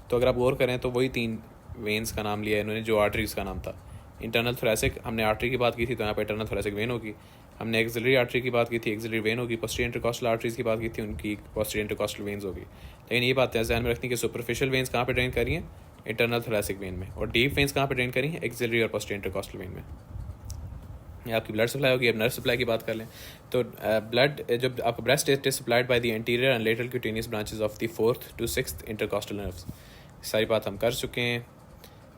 तो अगर आप गौर करें तो वही तीन वेन्स का नाम लिया है इन्होंने जो आर्टरीज का नाम था। इंटरनल थोरेसिक, हमने आर्टरी की बात की थी तो यहाँ पर इंटरनल थोरेसिक वेन होगी। हमने एक्सिलरी आर्टरी की बात की थी, एक्सिलरी वेन होगी। पोस्टीरियर इंटरकॉस्टल आर्टरीज की बात की थी, उनकी पोस्टीरियर इंटरकॉस्टल वेन्स होगी। लेकिन ये बात ध्यान में रखनी कि सुपरफिशियल वेन्स कहाँ पे ड्रेन करी हैं, इंटरनल थोरेसिक वेन में, और डीप वेन्स कहाँ पे ड्रेन करी हैं, एक्सिलरी और पोस्टीरियर इंटरकॉस्टल वेन में। ये आपकी ब्लड सप्लाई होगी। अब नर्व सप्लाई की बात कर लें तो ब्लड जब आपका breast is supplied by the anterior and lateral cutaneous branches of the 4th to 6th intercostal nerves. सारी बात हम कर चुके हैं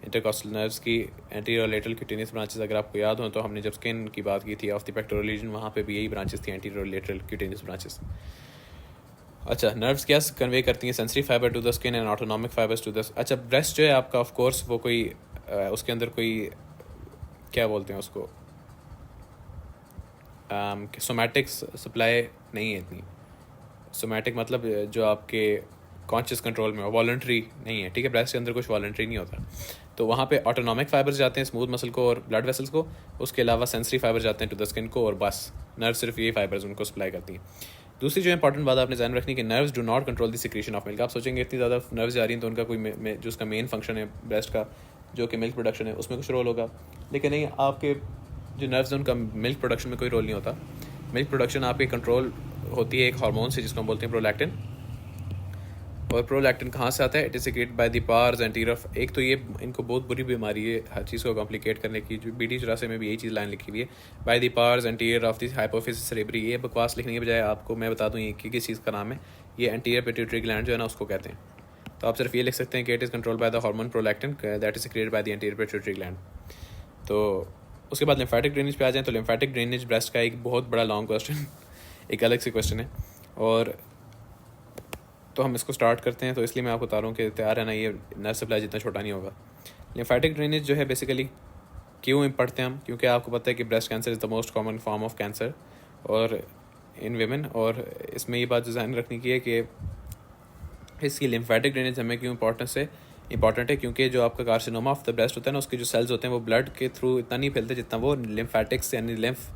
इंटरकॉस्टल नर्व्स की एंटीरियर और लेटरल क्यूटेनियस ब्रांचेस। अगर आपको याद हो तो हमने जब स्किन की बात की थी ऑफ द पेक्टोरल रीजन, वहाँ पे भी यही ब्रांचेस थी, एंटीरियर और लेटरल क्यूटेनियस ब्रांचेस। अच्छा, नर्व्स क्या कन्वे करती हैं, sensory fiber to the skin and autonomic fibers to the. अच्छा, ब्रेस्ट जो है आपका ऑफ कोर्स वो कोई उसके अंदर कोई क्या बोलते हैं उसको, सोमैटिक्स सप्लाई नहीं है इतनी। सोमैटिक मतलब जो आपके कॉन्शियस कंट्रोल में हो, वॉलंटरी नहीं है, ठीक है। ब्रेस्ट के अंदर कुछ वॉलंटरी नहीं होता, तो वहाँ पे ऑटोनॉमिक फाइबर्स जाते हैं स्मूथ मसल को और ब्लड वेसल्स को, उसके अलावा सेंसरी फाइबर जाते हैं टू द स्किन को, और बस नर्व सिर्फ ये फाइबर्स उनको सप्लाई करती हैं। दूसरी जो इंपॉर्टेंट बात आपने ध्यान रखनी कि nerves do not control the secretion of milk. आप सोचेंगे इतनी ज़्यादा नर्व्स जा रही हैं तो उनका कोई जो उसका मेन फंक्शन है ब्रेस्ट का जो कि मिल्क प्रोडक्शन है उसमें कुछ रोल होगा, लेकिन नहीं, आपके जो नर्व्स हैं उनका मिल्क प्रोडक्शन में कोई रोल नहीं होता। मिल्क प्रोडक्शन आपके कंट्रोल होती है एक हार्मोन से जिसको हम बोलते हैं प्रोलैक्टिन। और प्रोलैक्टिन कहाँ से आता है, it is secreted by the pars anterior. एक तो ये इनको बहुत बुरी बीमारी है हर चीज़ को कॉम्प्लिकेट करने की, जो BD-84 में भी यही चीज़ लाइन लिखी हुई है, by the pars anterior of the hypophysis cerebri. ये बकवास लिखने के बजाय आपको मैं बता दूँ ये किस चीज़ का नाम है, ये एंटीरियर पिट्यूटरी ग्लैंड जो है ना उसको कहते हैं। तो आप सिर्फ ये लिख सकते हैं कि it is control by the hormone prolactin that is secreted by the anterior pituitary gland. तो उसके बाद लिम्फेटिक ड्रेनेज पे आ जाएँ तो लिम्फेटिक ड्रेनेज ब्रेस्ट का एक बहुत बड़ा लॉन्ग क्वेश्चन एक अलग से क्वेश्चन है, और तो हम इसको स्टार्ट करते हैं। तो इसलिए मैं आपको बता रहा हूँ कि तैयार है ना, ये नर्व सप्लाई जितना छोटा नहीं होगा। लिम्फेटिक ड्रेनेज जो है बेसिकली क्यों पढ़ते हैं हम, क्योंकि आपको पता है कि breast cancer is the most common form of cancer और इन वेमेन, और इसमें ये बात ध्यान रखने की है कि इसकी लिम्फेटिक ड्रेनेज हमें क्यों इंपॉर्टेंट है, क्योंकि जो आपका कार्सिनोमा ऑफ द ब्रेस्ट होता है ना, उसके जो सेल्स होते हैं वो ब्लड के थ्रू इतना नहीं फैलते जितना वो लिम्फेटिक्स यानी लिम्फ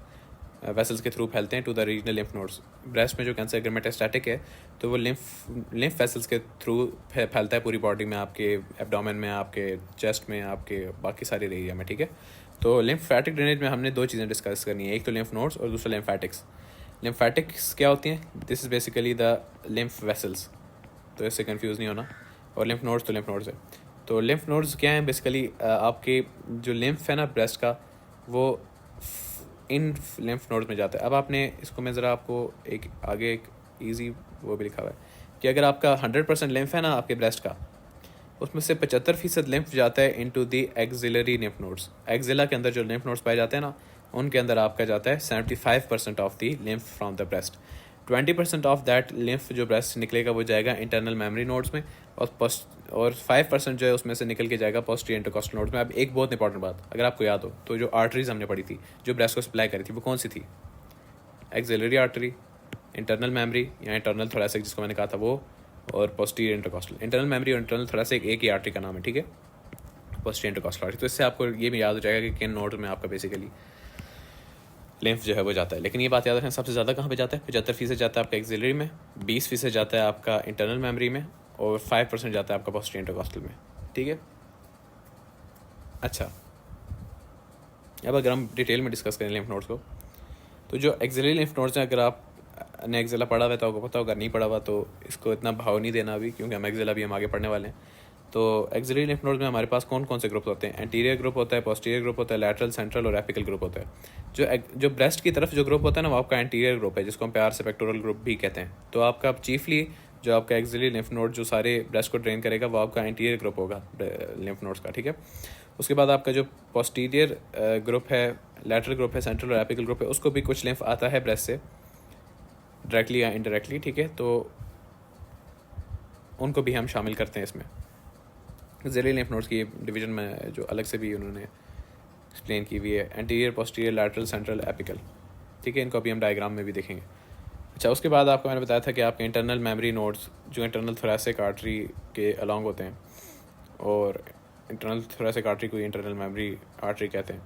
वेसल्स के थ्रू फैलते हैं to the regional lymph nodes. Breast में जो कैंसर अगर मेटास्टैटिक है तो वो लिम्फ वेसल्स के थ्रू फैलता है पूरी बॉडी में, आपके एब्डोमेन में, आपके चेस्ट में, आपके बाकी सारे एरिया में, ठीक है। तो लिम्फेटिक ड्रेनेज में हमने दो चीज़ें डिस्कस करनी है, एक तो लिम्फ नोड्स और दूसरा लिम्फेटिक्स। लिम्फेटिक्स क्या होती हैं, this is basically the lymph vessels, तो इससे कंफ्यूज नहीं होना, और लिम्फ नोड्स तो लिम्फ नोड्स है। तो लिम्फ नोड्स क्या हैं, बेसिकली आपके जो लिम्फ है ना ब्रेस्ट का वो इन लिम्फ नोड्स में जाता है। अब आपने इसको मैं ज़रा आपको एक आगे एक ईजी वो भी लिखा हुआ है कि अगर आपका 100% लिम्फ है ना आपके ब्रेस्ट का, उसमें से 75% लिम्फ जाता है into the axillary lymph nodes. Axilla के अंदर जो लिम्फ नोड्स पाए जाते हैं ना, उनके अंदर आपका जाता है 75% of the lymph from the breast. 20% of that lymph जो ब्रेस्ट से निकलेगा वो जाएगा इंटरनल मेमोरी नोड्स में, और 5% जो है उसमें से निकल के जाएगा पोस्टीरियर इंटरकॉस्टल नोड्स में। अब एक बहुत इंपॉर्टेंट बात, अगर आपको याद हो तो जो आर्टरीज हमने पढ़ी थी जो ब्रेस्ट को सप्लाई करी थी वो कौन सी थी, एक्सिलरी आर्टरी, इंटरनल मेमोरी या इंटरनल थोरेसिक जिसको मैंने कहा था वो, और पोस्टीरियर इंटरकॉस्टल। इंटरनल मेमोरी और इंटरनल थोरेसिक एक ही आर्टरी का नाम है, ठीक है, पोस्टीरियर इंटरकॉस्टल आर्टरी। तो इससे आपको ये भी याद हो जाएगा कि किन नोड में आपका बेसिकली लिम्फ जो है वो जाता है। लेकिन ये बात याद रखें सबसे ज़्यादा कहाँ पे जाता है, 75% जाता है आपका एक्सिलरी में, 20% जाता है आपका इंटरनल मेमोरी में, और 5% जाता है आपका पोस्टीरियर इंटरकॉस्टल में, ठीक है। अच्छा, अब अगर हम डिटेल में डिस्कस करें लिम्फ नोड्स को, तो जो एक्सिलरी लिम्फ नोड्स हैं, अगर आपने एक्सिला पढ़ा हुआ है तो आपको पता होगा, नहीं पढ़ा हुआ तो इसको इतना भाव नहीं देना अभी, क्योंकि हम एक्सिला भी हम आगे पढ़ने वाले हैं। तो एक्सिलरी लिम्फ नोड्स में हमारे पास कौन कौन से ग्रुप होते हैं, एंटीरियर ग्रुप होता है, पोस्टीरियर ग्रुप होता है, लैटरल, सेंट्रल और एपिकल ग्रुप होता है। जो ब्रेस्ट की तरफ जो ग्रुप होता है ना वो आपका एंटीरियर ग्रुप है, जिसको हम प्यार से पेक्टोरल ग्रुप भी कहते हैं। तो आपका चीफली जो आपका एक्सिलरी लिम्फ नोड जो सारे ब्रेस्ट को ड्रेन करेगा वो आपका एंटीरियर ग्रुप होगा लिम्फ नोड्स का, ठीक है। उसके बाद आपका जो पोस्टीरियर ग्रुप है, लैटरल ग्रुप है, सेंट्रल और एपिकल ग्रुप है, उसको भी कुछ लिम्फ आता है ब्रेस्ट से डायरेक्टली या इनडायरेक्टली, ठीक है, तो उनको भी हम शामिल करते हैं इसमें। ज़ेली लिम्फ नोड्स की डिवीज़न में जो अलग से भी उन्होंने एक्सप्लेन की हुई है, anterior, posterior, lateral, central, apical, ठीक है, इनको अभी हम डायग्राम में भी देखेंगे। अच्छा, उसके बाद आपको मैंने बताया था कि आपके इंटरनल मेमोरी नोड्स जो इंटरनल थोरेसिक आर्टरी के अलॉन्ग होते हैं, और इंटरनल थोरेसिक आर्टरी को इंटरनल मेमोरी आर्टरी कहते हैं,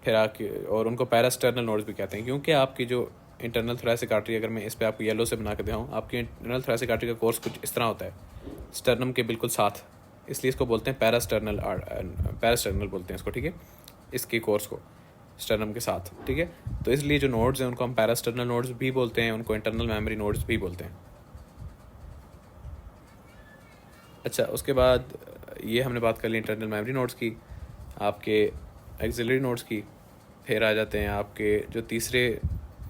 फिर आपकी, और उनको पैरास्टर्नल नोड्स भी कहते हैं, क्योंकि आपकी जो इंटरनल थोरेसिक आर्टरी, अगर मैं इस पर आपको येलो से बना के दिखाऊँ, आपकी इंटरनल थोरेसिक आर्टरी का कोर्स कुछ इस तरह होता है, स्टर्नम के बिल्कुल साथ, इसलिए इसको बोलते हैं पैरास्टर्नल बोलते हैं इसको, ठीक है, इसके कोर्स को स्टर्नम के साथ, ठीक है। तो इसलिए जो नोड्स हैं उनको हम पैरास्टर्नल नोड्स भी बोलते हैं, उनको इंटरनल मेमोरी नोड्स भी बोलते हैं। अच्छा, उसके बाद ये हमने बात कर ली इंटरनल मेमोरी नोड्स की, आपके एक्सिलरी नोड्स की। फिर आ जाते हैं आपके जो तीसरे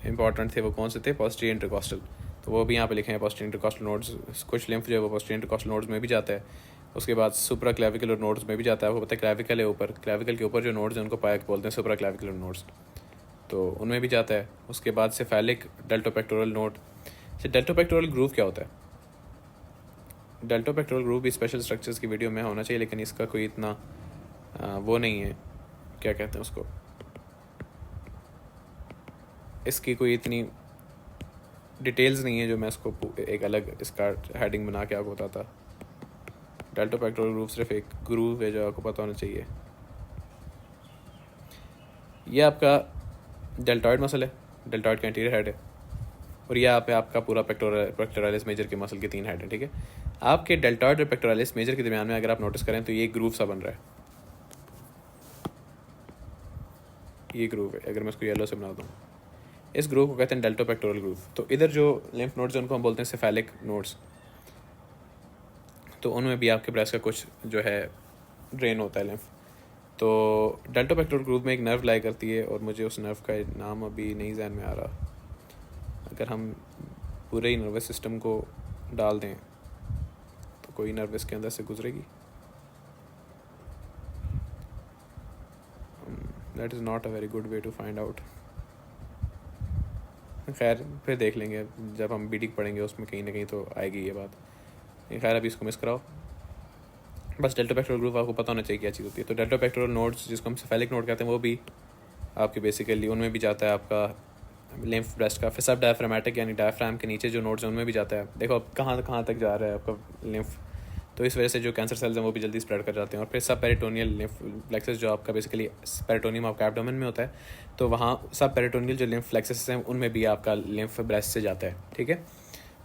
इंपॉर्टेंट थे, वो कौन से थे? पोस्टीरियर इंटरकॉस्टल, तो वो भी यहाँ पे लिखे हैं पोस्टीरियर इंटरकॉस्टल नोड्स। कुछ लिम्फ जो है वो पोस्टीरियर इंटरकॉस्टल नोड्स में भी जाता है। उसके बाद सुप्रा क्लेविकुलर नोड्स में भी जाता है। आपको पता है क्लेविकल है ऊपर, क्लेविकल के ऊपर जो नोड्स हैं उनको बोलते हैं सुप्रा क्लेविकुलर नोड्स, तो उनमें भी जाता है। उसके बाद सेफेलिक डेल्टोपेक्टोरल नोड। डेल्टोपेक्टोरल ग्रूव क्या होता है? डेल्टोपेक्टोरल ग्रूव भी स्पेशल स्ट्रक्चर्स की वीडियो में होना चाहिए, लेकिन इसका कोई इतना वो नहीं है, क्या कहते हैं उसको, इसकी कोई इतनी डिटेल्स नहीं है जो मैं इसको एक अलग इसका हेडिंग बना के आपको बताता। डेल्टोपेक्टोरल ग्रूव सिर्फ एक ग्रूव है जो आपको पता होना चाहिए। ये आपका डेल्टॉइड मसल है, डेल्टॉइड का इंटीरियर हेड है, और ये आप आपका पूरा पेक्टोरालिस मेजर के मसल के 3 हेड है, ठीक है। आपके डेल्टॉइड और पेक्टोरालिस मेजर के दरमियान में अगर आप नोटिस करें तो ये ग्रूव सा बन रहा है, ये ग्रूव है। अगर मैं इसको येलो से बना दूँ, इस ग्रूव को कहते हैं डेल्टोपेक्टोरल ग्रूव। तो इधर जो लिम्फ नोड्स हैं उनको हम बोलते हैं सेफेलिक नोड्स, तो उनमें भी आपके ब्रेस्ट का कुछ जो है ड्रेन होता है लिम्फ। तो डेल्टोपेक्टोरल ग्रूव में एक नर्व लाई करती है, और मुझे उस नर्व का नाम अभी नहीं ज़हन में आ रहा। अगर हम पूरे ही नर्वस सिस्टम को डाल दें तो कोई नर्व इसके अंदर से गुजरेगी। That is not a very good way to find out. खैर फिर देख लेंगे जब हम बीडी पढ़ेंगे, उसमें कहीं ना कहीं तो आएगी ये बात। खैर अभी इसको मिस कराओ, बस डेल्टोपेक्टोरल ग्रूव आपको पता होना चाहिए क्या चीज़ होती है। तो डेल्टोपेक्टोरल नोड्स जिसको हम सेफेलिक नोड कहते हैं, वो भी आपके बेसिकली उनमें भी जाता है आपका लिम्फ ब्रेस्ट का। फिर सब डायफ्रामेटिक यानी डायफ्राम के नीचे जो नोड्स हैं उनमें भी जाता है। देखो अब कहाँ तक जा रहा है आपका लिम्फ, तो इस वजह से जो कैंसर सेल्स हैं वो भी जल्दी स्प्रेड कर जाते हैं। और फिर सब पेरिटोनियल लिम्फ फ्लेक्सेस जो आपका बेसिकली पेरिटोनियम आपका एब्डोमेन में होता है, तो वहाँ सब पेरिटोनियल जो लिम्फ फ्लेक्सेस हैं उनमें भी आपका लिम्फ ब्रेस्ट से जाता है, ठीक है।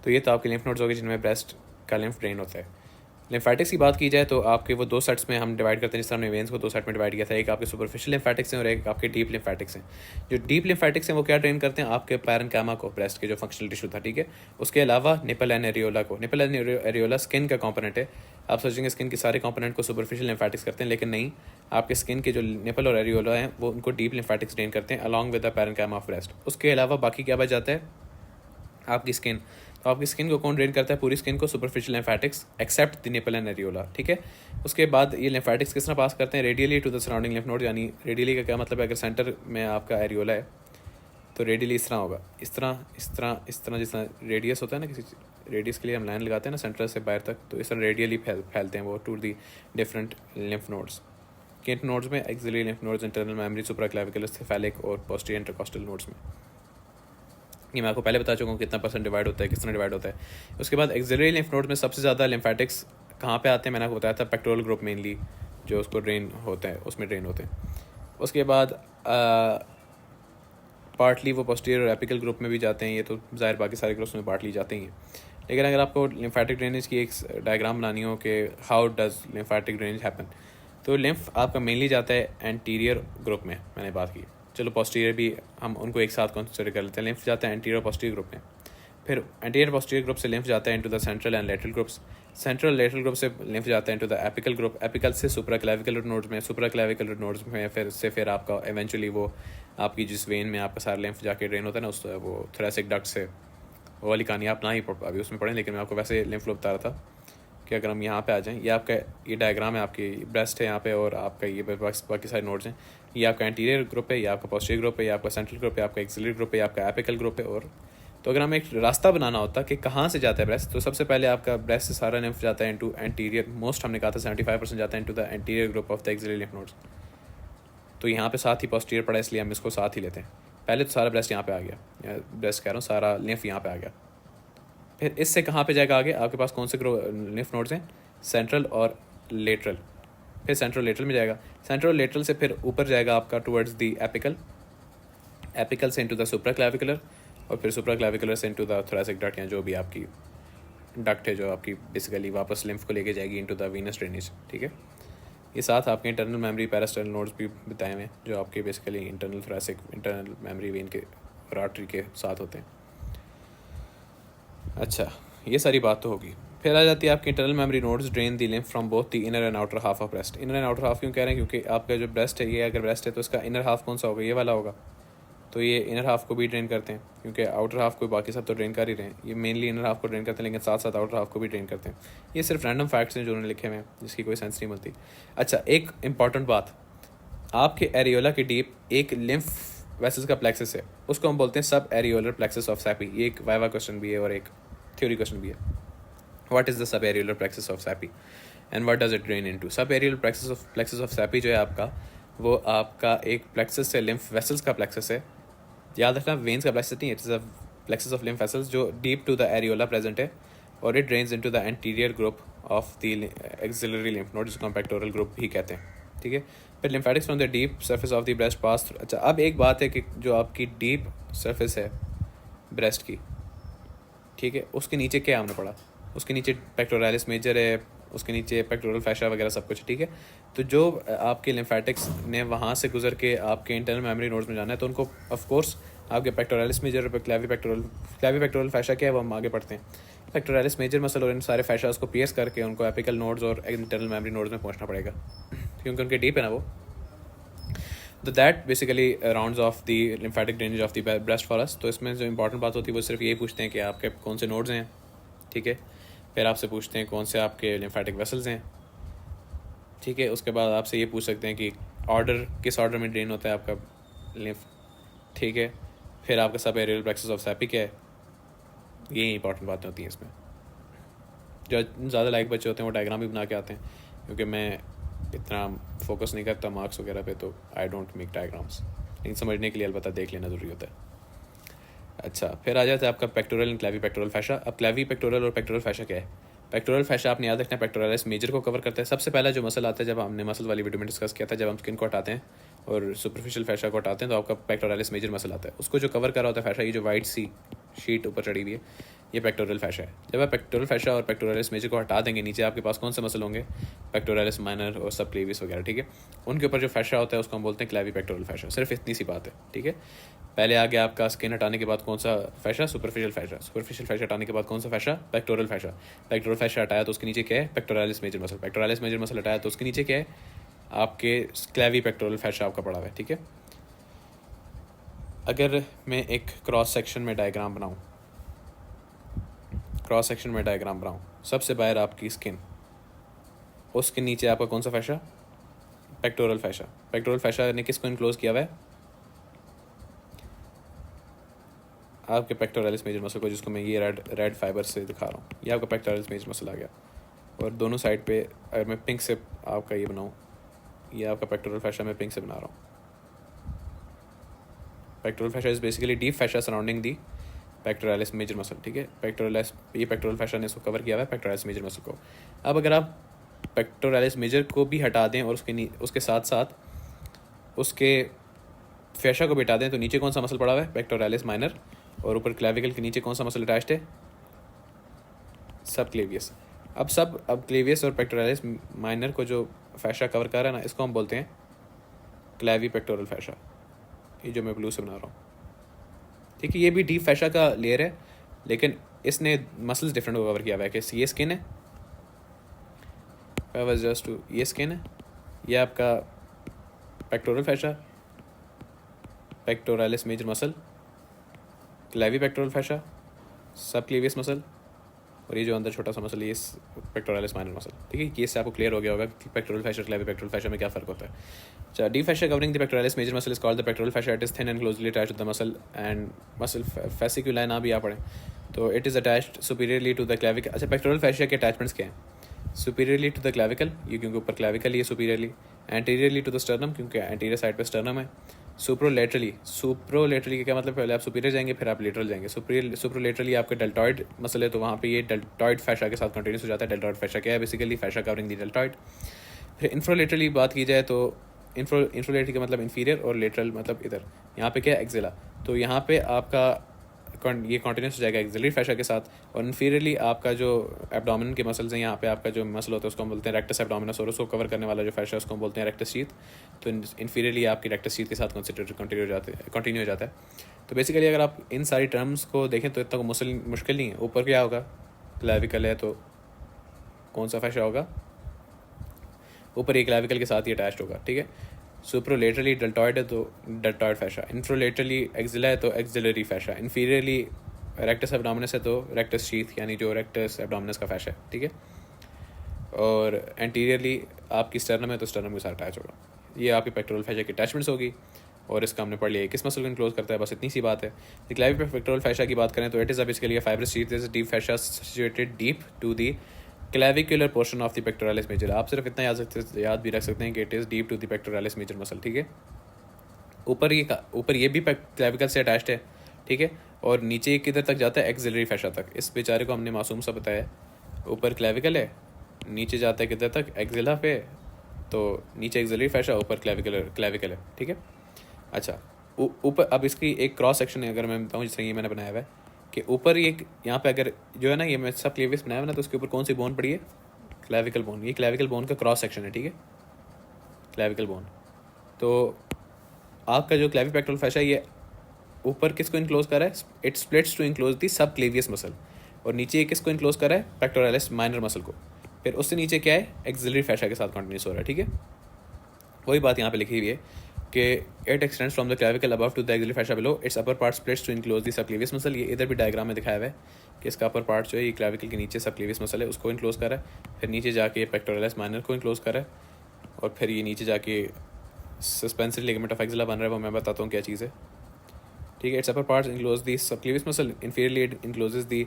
तो ये तो आपके लिम्फ नोड्स हो गए जिनमें ब्रेस्ट का लिम्फ ड्रेन होता है। लिम्फेटिक्स की बात की जाए तो आपके वो 2 सेट्स में हम डिवाइड करते हैं, जिस तरह हमने वेन्स को 2 सेट में डिवाइड किया था। एक आपके सुपरफिशियल लिम्फेटिक्स हैं और एक आपके डीप लिम्फेटिक्स हैं। जो डीप लिम्फेटिक्स हैं वो क्या ड्रेन करते हैं? आपके पैरेन्काइमा को, ब्रेस्ट के जो फंक्शनल टिश्यू था, ठीक है। उसके अलावा निपल एंड एरियोला को। निपल एंड एरियोला स्किन का कॉम्पोनेंट है। आप सोचेंगे स्किन के सारे कॉम्पोनेंट को सुपरफिशियल लिम्फेटिक्स करते हैं, लेकिन नहीं, आपके स्किन के जो निपल और एरियोला हैं वो उनको डीप लिम्फेटिक्स ड्रेन करते हैं along with the parenchyma of breast. उसके अलावा बाकी क्या बच जाता है? आपकी स्किन। तो आपकी स्किन को कौन ड्रेन करता है? पूरी स्किन को superficial lymphatics except the nipple and areola, ठीक है। उसके बाद ये लिम्फेटिक्स किस तरह पास करते हैं? Radially to the surrounding lymph node. यानी रेडियली का क्या मतलब है? अगर सेंटर में आपका एरियोला है तो रेडियली इस तरह होगा, इस तरह इस तरह इस तरह। जिस तरह रेडियस होता है ना, किसी रेडियस के लिए हम लाइन लगाते हैं ना सेंटर से बाहर तक, तो इस तरह रेडियली फैलते हैं वो to the different lymph nodes. किन नोड्स में? Axillary lymph nodes, internal memory, supraclavicular, cephalic और पोस्टीरियर इंटरकॉस्टल नोड्स में। ये मैं आपको पहले बता चुका हूँ कितना परसेंट डिवाइड होता है, किस तरह डिवाइड होता है। उसके बाद एक्सिलरी लिम्फ नोड में सबसे ज़्यादा लिम्फेटिक्स कहाँ पे आते हैं? मैंने आपको बताया था पेक्टोरल ग्रुप मेनली जो उसको ड्रेन होता है, उसमें ड्रेन होते हैं। उसके बाद पार्टली वो पोस्टीरियर और एपिकल ग्रुप में भी जाते हैं, ये तो ज़ाहिर बाकी सारे ग्रुप्स में पार्टली जाते ही हैं। लेकिन अगर आपको लिम्फेटिक ड्रेनेज की एक डायग्राम बनानी हो कि how does lymphatic drainage happen, तो लिम्फ आपका मेनली जाता है एंटीरियर ग्रुप में, मैंने बात की। चलो पोस्टीरियर भी हम उनको एक साथ कंसिडर कर लेते हैं। लिम्फ जाता है एंटीरियर पोस्टीरियर ग्रुप में। फिर एंटीरियर पोस्टीरियर ग्रुप से लिम्फ जाता है into the central and lateral groups. Central lateral group से लिम्फ जाता है into the apical group. Apical से सुप्राक्लेविकुलर नोड्स में, सुप्राक्लेविकुलर नोड्स में फिर आपका इवेंचुअली वो आपकी जिस वेन में आपका सारा लिम्फ जाके ड्रेन होता है ना, उस वो थोरेसिक डक्ट से, वो वाली कहानी आप ना ही अभी उसमें पढ़ें, लेकिन मैं आपको वैसे लिम्फ फ्लो बता रहा था। कि अगर हम यहाँ पे आ जाएं, ये आपका ये डायग्राम है, आपकी ब्रेस्ट है यहाँ पे और आपका ये बाकी सारे नोड्स हैं। ये आपका एंटीरियर ग्रुप है, ये आपका पोस्टीरियर ग्रुप है, ये आपका सेंट्रल ग्रुप है, आपका एक्सिलरी ग्रुप है, आपका एपिकल ग्रुप है। और तो अगर हमें एक रास्ता बनाना होता कि कहाँ से जाता है ब्रेस्ट, तो सबसे पहले आपका ब्रेस्ट से सारा लिम्फ जाता है इनटू एंटीरियर, मोस्ट हमने कहा था 75% जाता है into the anterior group of the axillary lymph nodes. तो यहाँ पे साथ ही पोस्टीरियर पड़ा, इसलिए हम इसको साथ ही लेते हैं। पहले तो सारा ब्रेस्ट यहाँ पे आ गया, ब्रेस्ट कह रहा हूँ, सारा लिम्फ यहाँ पे आ गया। फिर इससे कहाँ पे जाएगा आगे, आपके पास कौन से लिम्फ नोड्स हैं, सेंट्रल और लेटरल। फिर सेंट्रल लेटरल में जाएगा, सेंट्रल लेटरल से फिर ऊपर जाएगा आपका टुवर्ड्स द एपिकल, एपिकल से इनटू द सुप्रा क्लैविकुलर, और फिर सुप्रा क्लैविकुलर से इनटू द थोरेसिक डक्ट, या जो भी आपकी डक्ट है जो आपकी बेसिकली वापस लिम्फ को लेके जाएगी इनटू द वीनस ड्रेनेज। ठीक है, ये साथ आपके इंटरनल मेमोरी पैरास्टर्नल नोड्स भी बताए हुए हैं, जो आपके basically internal thoracic internal memory when के और आर्टरी के साथ होते हैं। अच्छा, ये सारी बात तो होगी। फिर आ जाती है आपकी internal memory nodes drain the lymph from both the inner and outer half of breast. Inner and outer half क्यों कह रहे हैं, क्योंकि आपका जो ब्रेस्ट है, ये अगर ब्रेस्ट है तो इसका इनर हाफ कौन सा होगा, ये वाला होगा। तो ये इनर हाफ को भी ड्रेन करते हैं, क्योंकि आउटर हाफ को बाकी सब तो ड्रेन कर ही रहे हैं, ये मेनली इनर हाफ को ड्रेन करते हैं, लेकिन साथ साथ आउटर हाफ को भी ड्रेन करते हैं। ये सिर्फ रैंडम फैक्ट्स हैं जो उन्होंने लिखे हुए हैं, जिसकी कोई सेंस नहीं बनती। अच्छा, एक इंपॉर्टेंट बात, आपके एरियोला के डीप एक लिम्फ वेसल्स का प्लेक्सस है, उसको हम बोलते हैं सब एरियोलर प्लेक्सस ऑफ सैपी। ये एक वाइवा क्वेश्चन भी है और एक थ्योरी क्वेश्चन भी है। What is the sub areolar plexus of sappy and what does it drain into. सब एरियोलर प्लेक्सस ऑफ सैपी जो है आपका, वो आपका एक प्लेक्सस है, लिम्फ वेसल्स का प्लेक्सस है। याद रखना, वेन्स का प्लेक्सस नहीं है, it's a plexus of lymph vessels जो deep to the areola present है, और it drains into the anterior group of the axillary lymph node, जिसको हम पेक्टोरल ग्रुप भी कहते हैं। ठीक है, फिर lymphatics from the deep surface of the breast pass. अच्छा, अब एक बात है कि जो आपकी डीप सरफेस है ब्रेस्ट की, ठीक है, उसके नीचे क्या हमने पढ़ा, उसके नीचे पेक्टोरालिस मेजर है, उसके नीचे पेक्टोरल फैशा वगैरह सब कुछ। ठीक है, तो जो आपके लिम्फेटिक्स ने वहाँ से गुजर के आपके इंटरनल मेमोरी नोड्स में जाना है, तो उनको ऑफ कोर्स आपके पेक्टोरालिस मेजर और क्लैवी पेक्टोरल फैशा क्या है, वो हम आगे पढ़ते हैं। पेक्टोरालिस मेजर मसल और इन सारे फैशास को पियर्स करके उनको एपिकल नोड्स और इंटरनल मेमोरी नोड्स में पहुँचना पड़ेगा, क्योंकि उनके डीप है ना वो। तो that basically rounds of the lymphatic drainage of the breast for us. तो इसमें जो इंपॉर्टेंट बात होती है वो सिर्फ यही पूछते हैं कि आपके कौन से नोड्स हैं। ठीक है, फिर आपसे पूछते हैं कौन से आपके लिम्फेटिक वेसल्स हैं। ठीक है, उसके बाद आपसे ये पूछ सकते हैं कि ऑर्डर, किस ऑर्डर में ड्रेन होता है आपका लिम्फ। ठीक है, फिर आपका sub aerial plexus of sappy क्या है, ये इंपॉर्टेंट बातें होती हैं इसमें। जो ज़्यादा लाइक बच्चे होते हैं वो डायग्राम भी बना के आते हैं, क्योंकि मैं इतना फोकस नहीं करता मार्क्स वगैरह पे, तो आई डोंट मेक डायग्राम्स, लेकिन समझने के लिए अलबत्ता देख लेना ज़रूरी होता है। अच्छा, फिर आ जाता है आपका पेक्टोरल एंड क्लैवी पेक्टोरल फैशा। अब क्लैवी पेक्टोरल और पेक्टोरल फैशा क्या है। पेक्टोरल फैशा आपने याद रखना है, पेक्टोरलिस मेजर को कवर करता है। सबसे पहला जो मसल आता है, जब हमने मसल वाली वीडियो में डिस्कस किया था, जब हम स्किन को हटाते हैं और सुपरफिशियल फैशा को हटाते हैं, तो आपका पेक्टोरलिस मेजर मसल आता है, उसको जो कवर कर रहा होता है फैशा, ये जो वाइट सी शीट ऊपर चढ़ी हुई है, ये पेक्टोरल फैशा है। जब आप पेक्टोरल फैशा और पेक्टोरलिस मेजर को हटा देंगे, नीचे आपके पास कौन से मसल होंगे, पेक्टोरलिस माइनर और सब क्लेविस वगैरह। ठीक है, उनके ऊपर जो फैशा होता है उसको हम बोलते हैं क्लैवी पेक्टोरल फैशा। सिर्फ इतनी सी बात है। ठीक है, पहले आ गया आपका स्किन हटाने के बाद कौन सा फैशा, सुपरफिशियल फैशा। सुपरफिशियल फैशा हटाने के बाद कौन सा फैशा, पेक्टोरल फैशा। पेक्टोरल फैशा हटाया तो उसके नीचे क्या है, pectoralis major muscle. Pectoralis major muscle हटाया तो उसके नीचे क्या है, आपके क्लैवी पेक्टोरल फैशा आपका पड़ा हुआ है। ठीक है, अगर मैं एक क्रॉस सेक्शन में डायग्राम बनाऊं, सबसे बाहर आपकी स्किन, उसके नीचे आपका कौन सा फैशा, पेक्टोरल फैशा। पेक्टोरल फैशा ने किसको इनक्लोज किया हुआ है, आपके पेक्टोरलिस मेजर मसल को, जिसको मैं ये रेड फाइबर से दिखा रहा हूँ। ये आपका पेक्टोरलिस मेजर मसल आ गया, और दोनों साइड पे अगर मैं पिंक से आपका ये बनाऊँ, ये आपका पेक्टोरल फैशा मैं पिंक से बना रहा हूँ। Pectoral fascia is basically deep fascia surrounding the pectoralis major muscle. ठीक है, ये पेक्टोरल फैशा ने इसको कवर किया हुआ है, पेक्टोरलिस मेजर मसल को। अब अगर आप पेक्टोरलिस मेजर को भी हटा दें और उसके साथ साथ उसके फैशा को भी हटा दें, तो नीचे कौन सा मसल पड़ा हुआ है, पेक्टोरलिस माइनर, और ऊपर क्लैविकल के नीचे कौन सा मसल अटैच्ड है, सब क्लेवियस। अब क्लेवियस और पेक्टोरलिस माइनर को जो फैशा कवर कर रहा है ना, इसको हम बोलते हैं क्लैवी पेक्टोरल फैशा, ये जो मैं ब्लू से बना रहा हूँ। ठीक है, ये भी डीप फैशा का लेयर है, लेकिन इसने मसल्स डिफरेंट को कवर किया हुआ है। कि ये स्किन है, ये स्किन है, ये आपका pectoral fascia, pectoralis major muscle, clavipectoral fascia, subclavius muscle, और ये जो अंदर छोटा सा मसल ये पेक्टोरलिस माइनर मसल, ठीक है। केस से आपको क्लियर हो गया होगा कि पेक्टोरल फैशिया क्लेवी पेक्टोरल फैशिया में क्या फ़र्क होता है। अच्छा, deep fascia covering the pectoralis major muscle is called the pectoral fascia. It is thin and closely attached to the muscle and muscle fasciculi ना भी आ पड़े तो it is attached superiorly to the clavicle. अच्छा, पेक्टोरल फैशिया के अटैचमेंट्स क्या हैं? सुपीरियरली टू द क्लेविकल, ये क्योंकि ऊपर क्लेविकल ही है superiorly. Anteriorly to the sternum, क्योंकि एंटीरियर साइड पे स्टर्नम है। सुप्रोलेटरली का क्या मतलब, पहले आप सुपीरियर जाएंगे फिर आप लेटरल जाएंगे। सुप्रोलेटरली आपका डेल्टॉइड मसल है तो वहाँ पे ये डेल्टॉइड फैशा के साथ कंटिन्यूस हो जाता है। डेल्टॉइड फैशा क्या है? बेसिकली फैशा कवरिंग दी डेल्टॉइड। फिर इंफ्रोलेटरली बात की जाए तो इंफ्रोलेटरी का मतलब इन्फीरियर और लेटरल मतलब इधर। यहाँ पे क्या है? एक्जिला। तो यहाँ पे आपका ये कॉन्टिन्यूस हो जाएगा एक्सिलरी फैशा के साथ। और इन्फीरियरली आपका जो एब्डोमिन के मसल्स हैं, यहाँ पे आपका जो मसल होता है उसको हम बोलते हैं रेक्टस एब्डोमिनस, और उसको कवर करने वाला जो फैशा है उसको हम बोलते हैं रेक्टस शीथ। तो इन्फीरियरली आपकी रेक्टस शीथ के साथ कंटिन्यू हो जाता है। तो बेसिकली अगर आप इन सारी टर्म्स को देखें तो इतना मुश्किल नहीं है। ऊपर क्या होगा? क्लेविकल है तो कौन सा फैशा होगा? ऊपर ये क्लेविकल के साथ ही अटैच्ड होगा, ठीक है। सुप्रोलेटरली डेल्टॉइड है तो डेल्टॉइड फैशा। इंफ्रोलेटरली एक्सिला है तो एक्सिलरी फैशा। इन्फीरियरली रेक्टस एब्डोमिनस है तो रेक्टस शीथ यानी जो रेक्टस एब्डोमिनस का फैशा है, ठीक है। और एंटीरियरली आपकी स्टर्नम है तो स्टर्नम के साथ अटैच होगा। ये आपकी पेक्टोरल फैशा की अटैचमेंट्स होगी। और इसका हमने पढ़ लिया किस मसल को इनक्लोज करता है, बस इतनी सी बात है। क्लेवी पेक्टोरल फैशा की बात करें तो it is basically fibrous sheath is deep fascia situated deep to the clavicular portion of the pectoralis major. आप सिर्फ इतना याद भी रख सकते हैं कि it is deep to the pectoralis major muscle, ठीक है। ऊपर ये भी क्लेविकल से अटैच्ड है, ठीक है। और नीचे किधर तक जाता है? एक्सिलरी फैशा तक। इस बेचारे को हमने मासूम सा बताया, ऊपर क्लेविकल है, नीचे जाता है किधर तक? एक्सिला पे। तो नीचे एक्सिलरी फैशा, ऊपर क्लेविकल है, ठीक है। अच्छा, ऊपर अब इसकी एक क्रॉस सेक्शन है, अगर मैं बताऊँ जिस तरह ये मैंने बनाया हुआ है कि ऊपर ये यहाँ पे अगर जो है ना ये मैं सब क्लेविस बनाया हुआ ना, तो उसके ऊपर कौन सी बोन पड़ी है? Clavicle bone. ये क्लेविकल बोन का क्रॉस सेक्शन है, ठीक है, क्लेविकल बोन। तो आपका जो क्लेवी पेक्टोरल फैशा ये ऊपर किसको इनक्लोज कर रहा है? इट स्प्लिट्स टू इनक्लोज दी सब क्लेवियस मसल। और नीचे किसको इनक्लोज कर रहा है? पेक्टोरलिस माइनर मसल को। फिर उससे नीचे क्या है? एक्सिलरी फैशा के साथ कंटिन्यूस हो रहा है, ठीक है। वही बात यहाँ पे लिखी हुई है कि it extends from the clavicle above to the axillary fascia below. Its upper part splits to enclose the subclavius muscle. ये इधर भी डायग्राम में दिखाया हुआ है कि इसका अपर पार्ट जो है ये क्लेविकल के नीचे सबक्लेवियस मसल है उसको इनक्लोज कर रहा है। फिर नीचे जाके पेक्टोरलिस माइनर को इनक्लोज कर रहा है। और फिर ये नीचे जाके सस्पेंसरी लिगामेंट ऑफ एक्सिला बन रहा है, वो मैं बताता हूँ क्या चीज़ है, ठीक है। Its upper part enclose the subclavius muscle. Inferiorly it encloses the,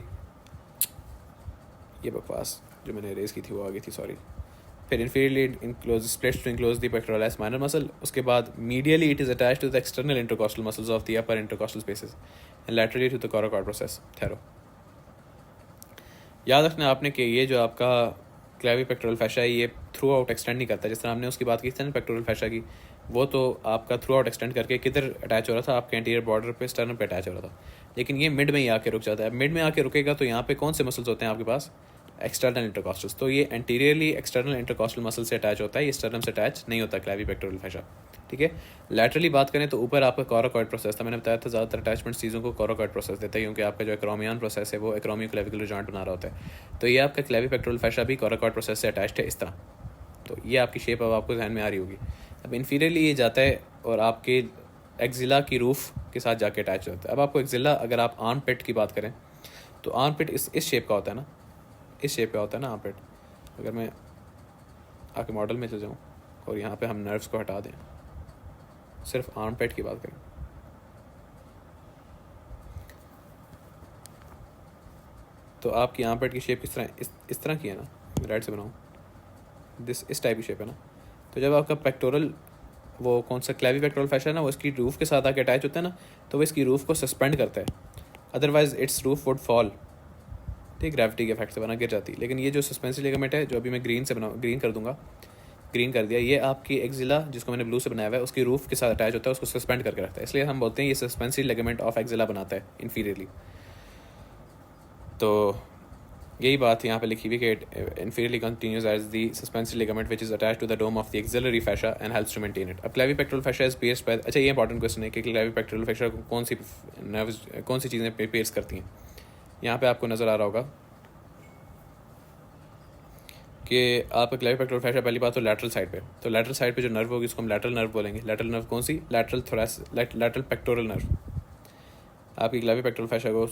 ये बकवास जो मैंने रेज की थी वो आ गई थी, सॉरी। फिर inferiorly enclose splits to enclose the pectoralis minor muscle. उसके बाद medially it is attached to the external intercostal muscles of the upper intercostal spaces and laterally to the coracoid process. ठहरो, याद रखना आपने कि ये जो आपका क्लेवी पेक्टोरल फैशा है ये थ्रू आउट एक्सटेंड नहीं करता। जिस तरह हमने उसकी बात की थी ना पेक्टोरल फैशा की, वो तो आपका थ्रू आउट एक्सटेंड करके किधर अटैच हो रहा था? आपके एंटीरियर बॉर्डर पे स्टर्नम पे अटैच हो रहा था। लेकिन ये मिड में ही आके रुक जाता है। मिड में आके रुकेगा तो यहाँ पे कौन से मसल्स होते हैं आपके पास? एक्सटर्नल इंटरकॉस्टल्स। तो ये एंटीरियरली एक्सटर्नल इंटरकॉस्टल मसल से अटैच होता है, ये स्टर्नम से अटैच नहीं होता क्लेवी पेक्टोरल फैशा, ठीक है। लैटरली बात करें तो ऊपर आपका कोरोकॉइड प्रोसेस था, मैंने बताया था ज़्यादातर अटैचमेंट चीज़ों को कोरोकॉइड प्रोसेस देता है क्योंकि आपका जो एक्रोमियन प्रोसेस है वो एक्रोमियो क्लेविकुलर जॉइंट बना रहा होता है। तो ये आपका क्लेवी पेक्टोरल फैशा भी कोरोकॉइड प्रोसेस से अटैच्ड है इस तरह। तो ये आपकी शेप अब आपको ध्यान में आ रही होगी। अब इन्फीरियरली ये जाता है और आपके एक्जिला की रूफ के साथ जाके अटैच होता है। अब आपको एक्जिला, अगर आप आर्म पिट की बात करें तो आर्म पिट इस शेप का होता है ना, इस शेप का होता है ना आर्म पिट। अगर मैं आपके मॉडल में चल जाऊँ और यहाँ पे हम नर्व्स को हटा दें, सिर्फ आर्म पिट की बात करें तो आपकी आर्म पिट की शेप किस तरह इस तरह की है ना, राइट से बनाऊँ, इस टाइप की शेप है ना। तो जब आपका पेक्टोरल वो कौन सा क्लेवी पेक्टोरल फैशा है ना, वो इसकी रूफ के साथ आके अटैच होता है ना, तो वो इसकी रूफ को सस्पेंड करता है, otherwise it's roof would fall, ठीक, ग्रेविटी के इफेक्ट से बना गिर जाती। लेकिन ये जो सस्पेंसरी लिगामेंट है जो अभी मैं ग्रीन कर दूंगा, ग्रीन कर दिया, ये आपकी एक्जिला जिसको मैंने ब्लू से बनाया हुआ है उसकी रूफ के साथ अटैच होता है, उसको सस्पेंड करके रखता है, इसलिए हम बोलते हैं ये सस्पेंसरी लिगामेंट ऑफ एक्जिला बनाता है इन्फीरियरली। तो यही बात यहाँ पे लिखी हुई कि inferiorly continues as the suspensory ligament which is attached to the dome of the axillary fascia and helps to maintain it. अब clavipectoral fascia is pierced by, अच्छा ये इंपॉर्टेंट क्वेश्चन है कि क्लेवी पेक्टोरल फैशा को कौन सी चीज़ें पियर्स करती हैं। यहाँ पे आपको नज़र आ रहा होगा कि आपका क्लेवी पेक्टोरल फैशा, पहली बात तो लैटरल साइड पे, तो लैटरल साइड पे जो नर्व होगी उसको हम लैटरल नर्व बोलेंगे। लैटरल नर्व कौन सी? लैटरल पेक्टोरल नर्व आपकी क्लेवी पेक्टोरल फैशा को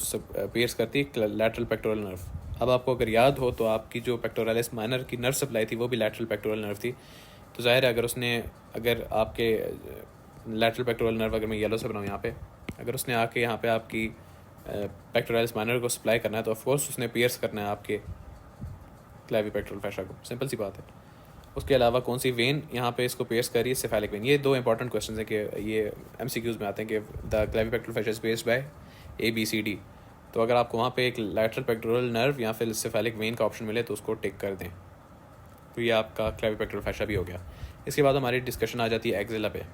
पियर्स करती है लैटरल पेक्टोरल नर्व। अब आपको अगर याद हो तो आपकी जो पेक्टोरलिस माइनर की नर्व सप्लाई थी वो भी लैटरल पेक्टोरल नर्व थी। तो ज़ाहिर है अगर आपके लैटरल पेक्टोरल नर्व, अगर मैं येलो से बनाऊँ यहाँ पे, अगर उसने आके यहाँ पे आपकी पेक्टोरलिस माइनर को सप्लाई करना है तो ऑफकोर्स उसने पियर्स करना है आपके क्लेविपेक्टोरल फैशा को, सिंपल सी बात है। उसके अलावा कौन सी वेन यहाँ पे इसको पियर्स करी है? Cephalic vein. ये दो इंपॉर्टेंट क्वेश्चन हैं कि ये MCQs में आते हैं कि the clavipectoral fascia is pierced by ABCD। तो अगर आपको वहाँ पे एक लैटरल पेक्टोरल नर्व या फिर सेफेलिक वेन का ऑप्शन मिले तो उसको टिक कर दें, तो ये आपका क्लेविपेक्टोरल फैशा भी हो गया। इसके बाद हमारी डिस्कशन आ जाती है एक्सिला पे।